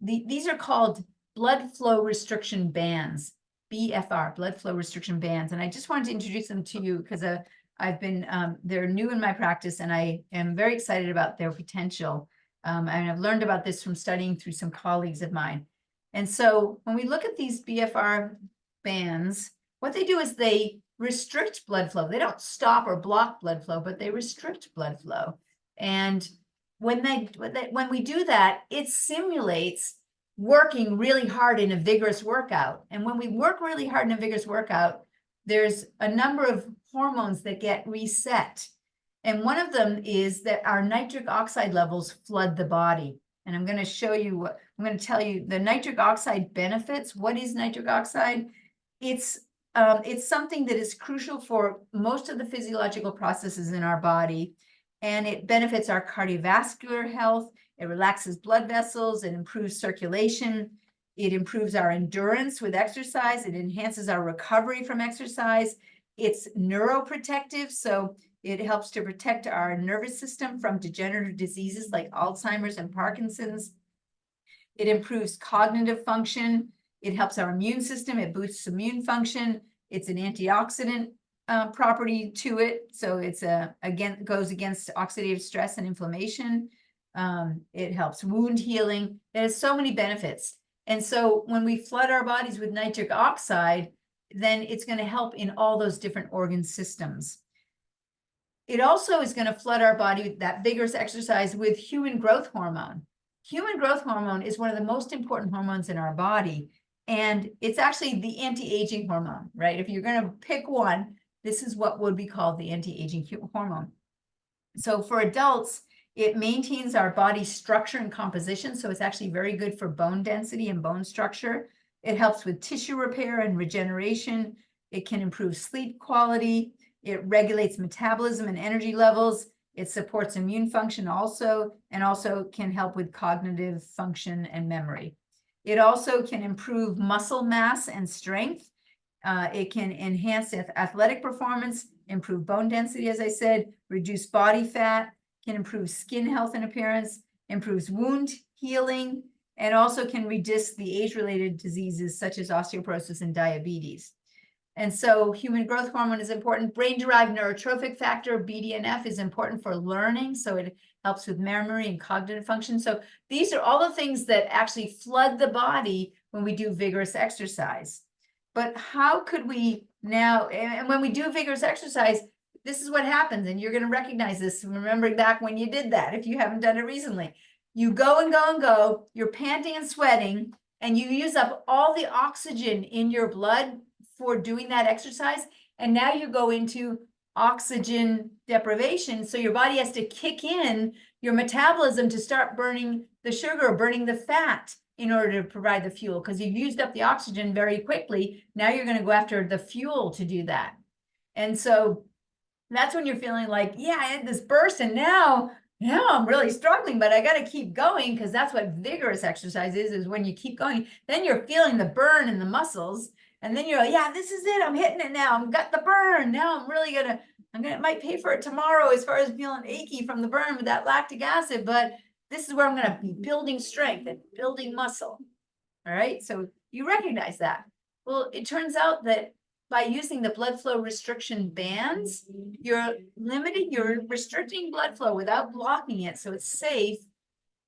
these are called blood flow restriction bands, BFR, blood flow restriction bands. And I just wanted to introduce them to you because they're new in my practice and I am very excited about their potential. And I've learned about this from studying through some colleagues of mine. And so when we look at these BFR bands, what they do is they restrict blood flow. They don't stop or block blood flow, but they restrict blood flow. And when we do that, it simulates working really hard in a vigorous workout. And when we work really hard in a vigorous workout, there's a number of hormones that get reset. And one of them is that our nitric oxide levels flood the body. And I'm going to show you I'm going to tell you the nitric oxide benefits. What is nitric oxide? It's something that is crucial for most of the physiological processes in our body, and it benefits our cardiovascular health. It relaxes blood vessels, it improves circulation, it improves our endurance with exercise, it enhances our recovery from exercise. It's neuroprotective, so it helps to protect our nervous system from degenerative diseases like Alzheimer's and Parkinson's. It improves cognitive function. It helps our immune system. It boosts immune function. It's an antioxidant property to it. So it's goes against oxidative stress and inflammation. It helps wound healing. It has so many benefits. And so when we flood our bodies with nitric oxide, then it's going to help in all those different organ systems. It also is going to flood our body with that vigorous exercise with human growth hormone. Human growth hormone is one of the most important hormones in our body. And it's actually the anti-aging hormone, right? If you're going to pick one, this is what would be called the anti-aging hormone. So for adults, it maintains our body structure and composition. So it's actually very good for bone density and bone structure. It helps with tissue repair and regeneration. It can improve sleep quality. It regulates metabolism and energy levels. It supports immune function also, and also can help with cognitive function and memory. It also can improve muscle mass and strength. It can enhance athletic performance, improve bone density, as I said, reduce body fat, can improve skin health and appearance, improves wound healing, and also can reduce the age-related diseases such as osteoporosis and diabetes. And so human growth hormone is important. Brain-derived neurotrophic factor, BDNF, is important for learning. So it helps with memory and cognitive function. So these are all the things that actually flood the body when we do vigorous exercise. But how could we now, and when we do vigorous exercise, this is what happens. And you're going to recognize this, remembering back when you did that, if you haven't done it recently. you go and go and go, you're panting and sweating, and you use up all the oxygen in your blood for doing that exercise. And now you go into oxygen deprivation. So your body has to kick in your metabolism to start burning the sugar, burning the fat in order to provide the fuel, because you've used up the oxygen very quickly. Now you're going to go after the fuel to do that. And so that's when you're feeling like, yeah, I had this burst and now I'm really struggling, but I got to keep going, because that's what vigorous exercise is when you keep going. Then you're feeling the burn in the muscles, and then you're like, yeah, this is it. I'm hitting it now. I've got the burn. Now I'm really might pay for it tomorrow as far as feeling achy from the burn with that lactic acid, but this is where I'm going to be building strength and building muscle. All right. So you recognize that. Well, it turns out that by using the blood flow restriction bands, you're restricting blood flow without blocking it, so it's safe.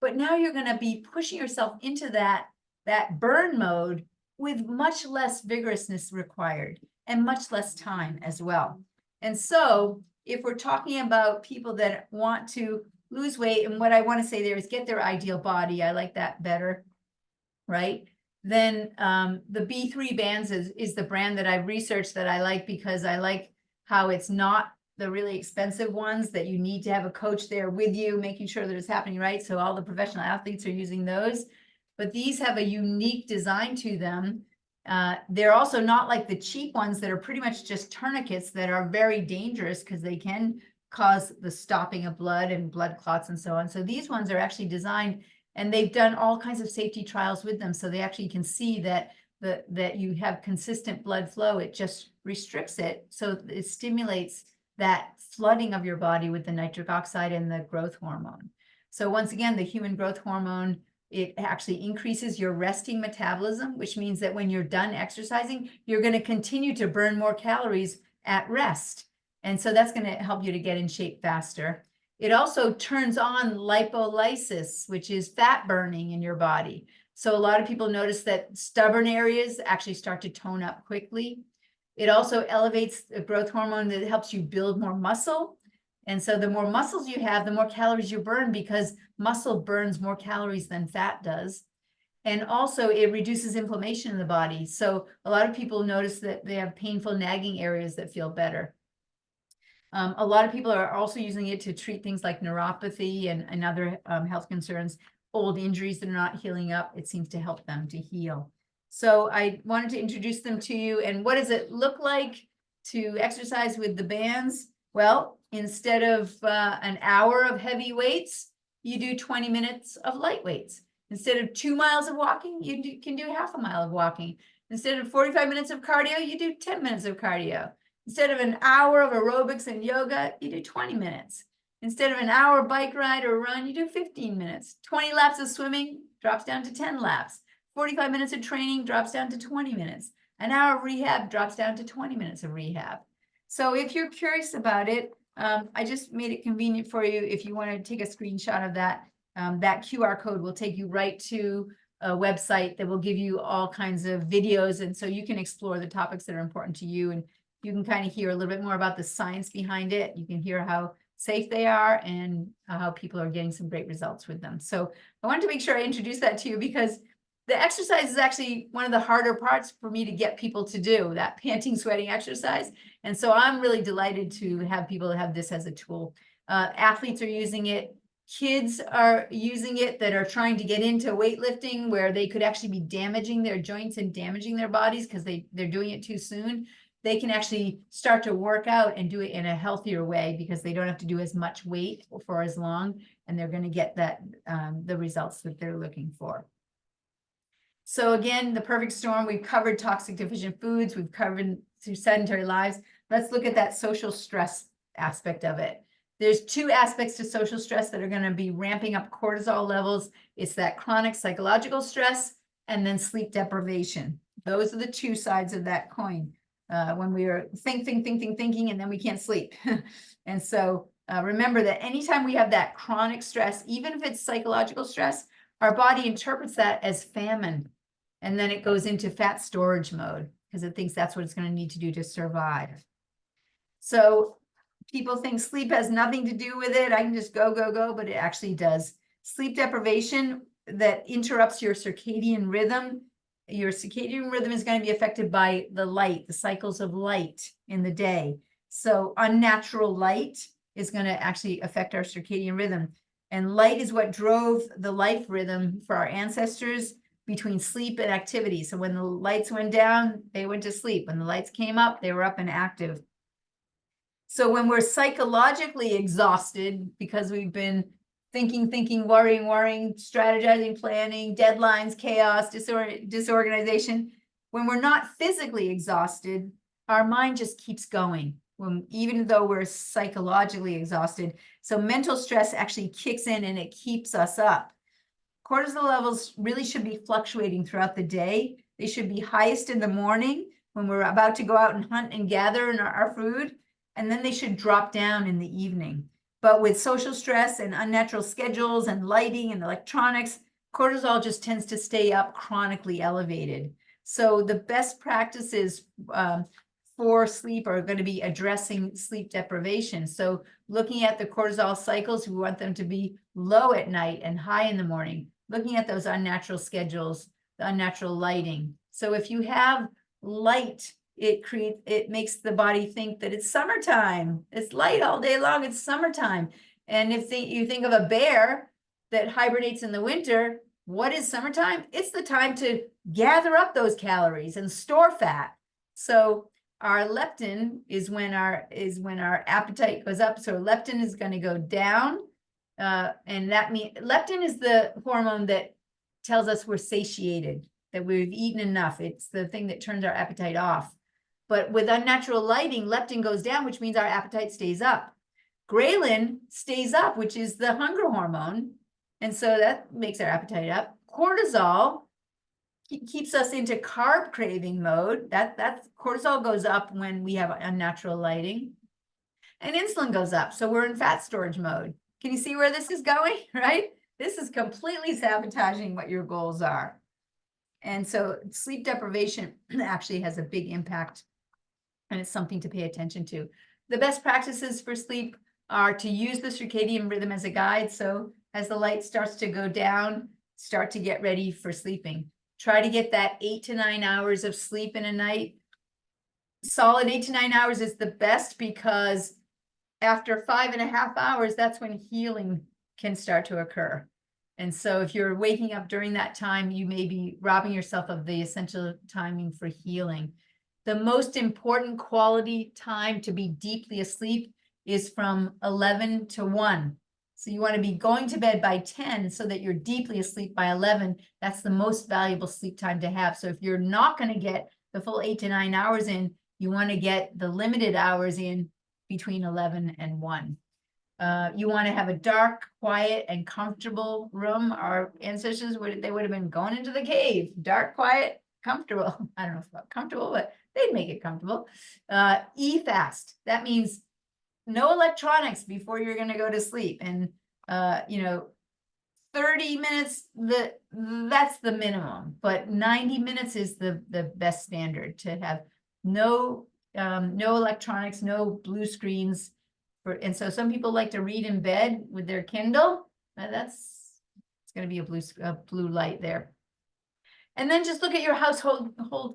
But now you're going to be pushing yourself into that burn mode with much less vigorousness required and much less time as well. And so if we're talking about people that want to lose weight, and what I want to say there is get their ideal body, I like that better, right? Then the B3 bands is the brand that I've researched that I like, because I like how it's not the really expensive ones that you need to have a coach there with you, making sure that it's happening right. So all the professional athletes are using those, but these have a unique design to them. They're also not like the cheap ones that are pretty much just tourniquets that are very dangerous, because they can cause the stopping of blood and blood clots and so on. So these ones are actually designed, and they've done all kinds of safety trials with them. So they actually can see that that you have consistent blood flow. It just restricts it. So it stimulates that flooding of your body with the nitric oxide and the growth hormone. So once again, the human growth hormone, it actually increases your resting metabolism, which means that when you're done exercising, you're going to continue to burn more calories at rest. And so that's going to help you to get in shape faster. It also turns on lipolysis, which is fat burning in your body. So a lot of people notice that stubborn areas actually start to tone up quickly. It also elevates the growth hormone that helps you build more muscle. And so the more muscles you have, the more calories you burn, because muscle burns more calories than fat does. And also it reduces inflammation in the body. So a lot of people notice that they have painful nagging areas that feel better. A lot of people are also using it to treat things like neuropathy and other health concerns, old injuries that are not healing up. It seems to help them to heal. So I wanted to introduce them to you. And what does it look like to exercise with the bands? Well, instead of an hour of heavy weights, you do 20 minutes of light weights. Instead of 2 miles of walking, you can do half a mile of walking. Instead of 45 minutes of cardio, you do 10 minutes of cardio. Instead of an hour of aerobics and yoga, you do 20 minutes. Instead of an hour bike ride or run, you do 15 minutes. 20 laps of swimming drops down to 10 laps. 45 minutes of training drops down to 20 minutes. An hour of rehab drops down to 20 minutes of rehab. So if you're curious about it, I just made it convenient for you. If you want to take a screenshot of that, that QR code will take you right to a website that will give you all kinds of videos. And so you can explore the topics that are important to you, and you can kind of hear a little bit more about the science behind it. You can hear how safe they are and how people are getting some great results with them. So I wanted to make sure I introduced that to you, because the exercise is actually one of the harder parts for me to get people to do, that panting, sweating exercise. And so I'm really delighted to have people have this as a tool. Athletes are using it. Kids are using it that are trying to get into weightlifting, where they could actually be damaging their joints and damaging their bodies because they're doing it too soon. They can actually start to work out and do it in a healthier way, because they don't have to do as much weight for as long, and they're going to get that the results that they're looking for. So again, the perfect storm, we've covered toxic deficient foods, we've covered through sedentary lives. Let's look at that social stress aspect of it. There's two aspects to social stress that are going to be ramping up cortisol levels. It's that chronic psychological stress, and then sleep deprivation. Those are the two sides of that coin. When we are thinking, and then we can't sleep. And so remember that anytime we have that chronic stress, even if it's psychological stress, our body interprets that as famine. And then it goes into fat storage mode, because it thinks that's what it's going to need to do to survive. So people think sleep has nothing to do with it. I can just go, but it actually does. Sleep deprivation that interrupts your circadian rhythm. Your circadian rhythm is going to be affected by the light, the cycles of light in the day. So unnatural light is going to actually affect our circadian rhythm. And light is what drove the life rhythm for our ancestors between sleep and activity. So when the lights went down, they went to sleep. When the lights came up, they were up and active. So when we're psychologically exhausted because we've been thinking, worrying, strategizing, planning, deadlines, chaos, disorganization, when we're not physically exhausted, our mind just keeps going, even though we're psychologically exhausted. So mental stress actually kicks in and it keeps us up. Cortisol levels really should be fluctuating throughout the day. They should be highest in the morning when we're about to go out and hunt and gather our food, and then they should drop down in the evening. But with social stress and unnatural schedules and lighting and electronics, cortisol just tends to stay up chronically elevated. So the best practices for sleep are going to be addressing sleep deprivation. So looking at the cortisol cycles, we want them to be low at night and high in the morning. Looking at those unnatural schedules, the unnatural lighting. So if you have light, it makes the body think that it's summertime. It's light all day long. It's summertime. And if you think of a bear that hibernates in the winter, what is summertime? It's the time to gather up those calories and store fat. So our leptin is when our appetite goes up. So leptin is going to go down. And that means leptin is the hormone that tells us we're satiated, that we've eaten enough. It's the thing that turns our appetite off. But with unnatural lighting, leptin goes down, which means our appetite stays up. Ghrelin stays up, which is the hunger hormone. And so that makes our appetite up. Cortisol keeps us into carb craving mode. That cortisol goes up when we have unnatural lighting. And insulin goes up. So we're in fat storage mode. Can you see where this is going, right? This is completely sabotaging what your goals are. And so sleep deprivation actually has a big impact, and it's something to pay attention to. The best practices for sleep are to use the circadian rhythm as a guide. So as the light starts to go down, start to get ready for sleeping. Try to get that 8 to 9 hours of sleep in a night. Solid 8 to 9 hours is the best, because after 5.5 hours, that's when healing can start to occur. And so if you're waking up during that time, you may be robbing yourself of the essential timing for healing. The most important quality time to be deeply asleep is from 11 to 1. So you want to be going to bed by 10 so that you're deeply asleep by 11. That's the most valuable sleep time to have. So if you're not going to get the full 8 to 9 hours in, you want to get the limited hours in between 11 and 1. You want to have a dark, quiet, and comfortable room. Our ancestors would have been going into the cave. Dark, quiet, comfortable. I don't know about comfortable, but they'd make it comfortable. Eat fast. That means no electronics before you're going to go to sleep. And 30 minutes, that's the minimum, but 90 minutes is the best standard to have no electronics, no blue screens. And so some people like to read in bed with their Kindle. It's going to be a blue light there. And then just look at your household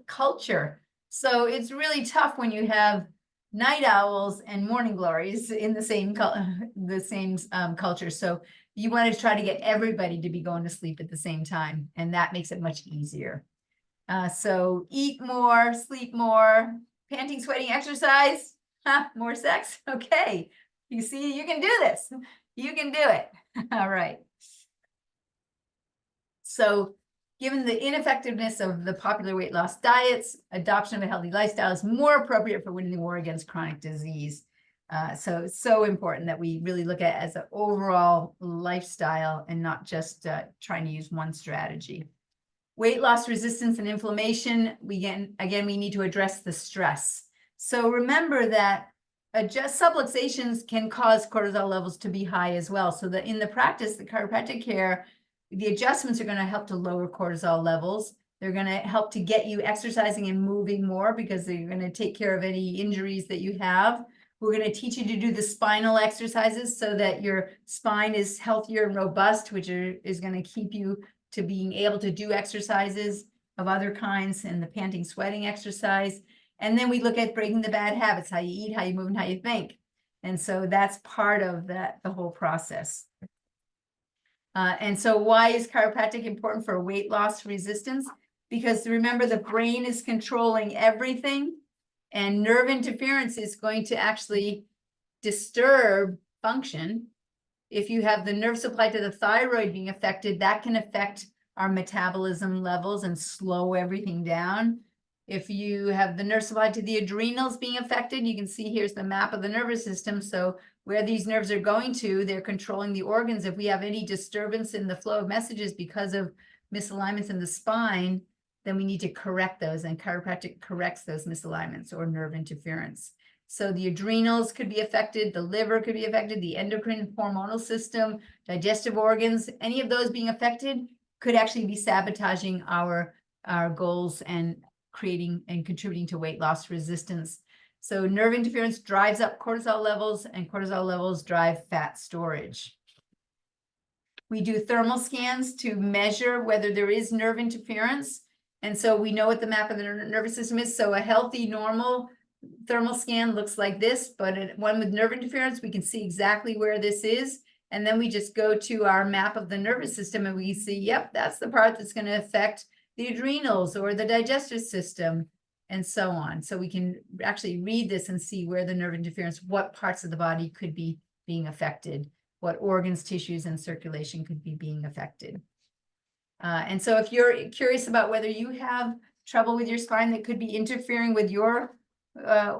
culture. So it's really tough when you have night owls and morning glories in the same culture. So you want to try to get everybody to be going to sleep at the same time, and that makes it much easier. So eat more, sleep more, panting, sweating, exercise, more sex. Okay, you see, you can do this. You can do it. All right. So given the ineffectiveness of the popular weight loss diets, adoption of a healthy lifestyle is more appropriate for winning the war against chronic disease. So it's so important that we really look at it as an overall lifestyle and not just trying to use one strategy. Weight loss, resistance, and inflammation, we need to address the stress. So remember that subluxations can cause cortisol levels to be high as well. So that in the practice, the chiropractic care, the adjustments are going to help to lower cortisol levels. They're going to help to get you exercising and moving more, because they're going to take care of any injuries that you have. We're going to teach you to do the spinal exercises so that your spine is healthier and robust, which is going to keep you to being able to do exercises of other kinds, and the panting, sweating exercise. And then we look at breaking the bad habits, how you eat, how you move, and how you think. And so that's part of that, the whole process. And so why is chiropractic important for weight loss resistance? Because remember, the brain is controlling everything, and nerve interference is going to actually disturb function. If you have the nerve supply to the thyroid being affected, that can affect our metabolism levels and slow everything down. If you have the nerve supply to the adrenals being affected, you can see here's the map of the nervous system. So where these nerves are going to, they're controlling the organs. If we have any disturbance in the flow of messages because of misalignments in the spine, then we need to correct those, and chiropractic corrects those misalignments or nerve interference. So the adrenals could be affected, the liver could be affected, the endocrine hormonal system, digestive organs, any of those being affected could actually be sabotaging our goals and creating and contributing to weight loss resistance. So nerve interference drives up cortisol levels, and cortisol levels drive fat storage. We do thermal scans to measure whether there is nerve interference. And so we know what the map of the nervous system is. So a healthy, normal thermal scan looks like this, but one with nerve interference, we can see exactly where this is. And then we just go to our map of the nervous system and we see, yep, that's the part that's going to affect the adrenals or the digestive system and so on. So we can actually read this and see where the nerve interference, what parts of the body could be being affected, what organs, tissues, and circulation could be being affected. And so if you're curious about whether you have trouble with your spine that could be interfering with your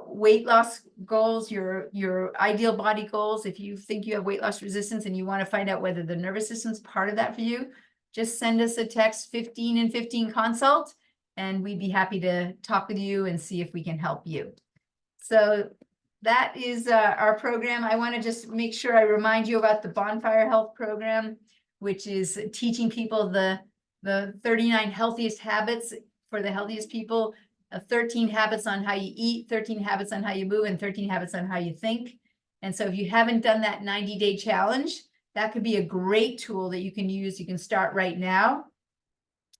weight loss goals, your ideal body goals, if you think you have weight loss resistance and you want to find out whether the nervous system is part of that for you, just send us a text 15 and 15 consult, and we'd be happy to talk with you and see if we can help you. So that is our program. I want to just make sure I remind you about the Bonfire Health program, which is teaching people the 39 healthiest habits for the healthiest people, 13 habits on how you eat, 13 habits on how you move, and 13 habits on how you think. And so if you haven't done that 90-day challenge, that could be a great tool that you can use. You can start right now.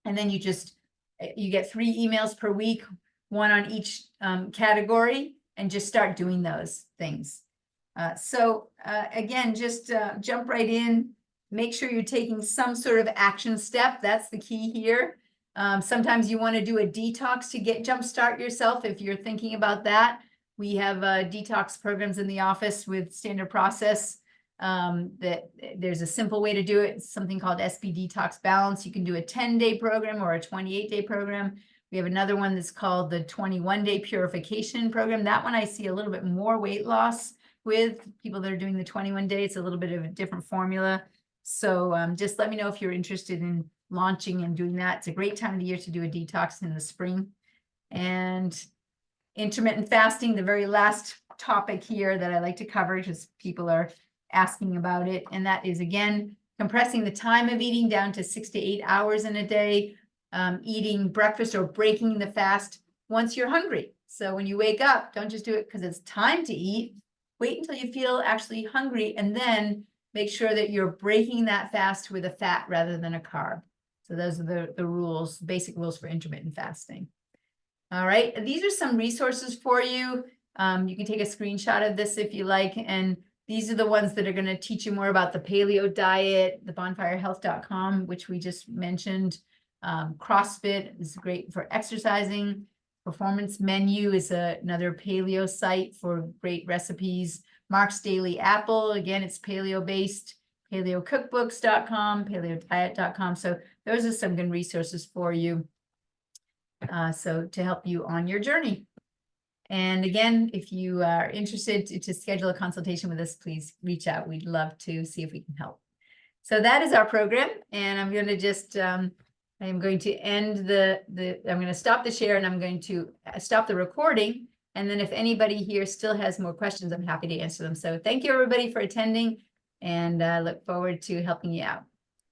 And then you get 3 emails per week, 1 on each category, and just start doing those things. Again, just jump right in. Make sure you're taking some sort of action step. That's the key here. Sometimes you want to do a detox to jumpstart yourself. If you're thinking about that, we have detox programs in the office with standard process. That there's a simple way to do it. It's something called SB Detox Balance. You can do a 10-day program or a 28-day program. We have another one that's called the 21-day purification program. That one I see a little bit more weight loss with people that are doing the 21-day. It's a little bit of a different formula. So just let me know if you're interested in launching and doing that. It's a great time of the year to do a detox in the spring. And intermittent fasting, the very last topic here that I like to cover because people are asking about it. And that is, again, compressing the time of eating down to 6 to 8 hours in a day, eating breakfast or breaking the fast once you're hungry. So when you wake up, don't just do it because it's time to eat. Wait until you feel actually hungry, and then make sure that you're breaking that fast with a fat rather than a carb. So those are the rules, basic rules for intermittent fasting. All right, these are some resources for you. You can take a screenshot of this if you like, and these are the ones that are going to teach you more about the paleo diet, the bonfirehealth.com, which we just mentioned. CrossFit is great for exercising. Performance Menu is another paleo site for great recipes. Mark's Daily Apple, again, it's paleo-based. Paleocookbooks.com, paleodiet.com. So those are some good resources for you. So to help you on your journey. And again, if you are interested to schedule a consultation with us, please reach out. We'd love to see if we can help. So that is our program. And I'm going to just, I am going to end I'm going to stop the share, and I'm going to stop the recording. And then if anybody here still has more questions, I'm happy to answer them. So thank you, everybody, for attending, and I look forward to helping you out.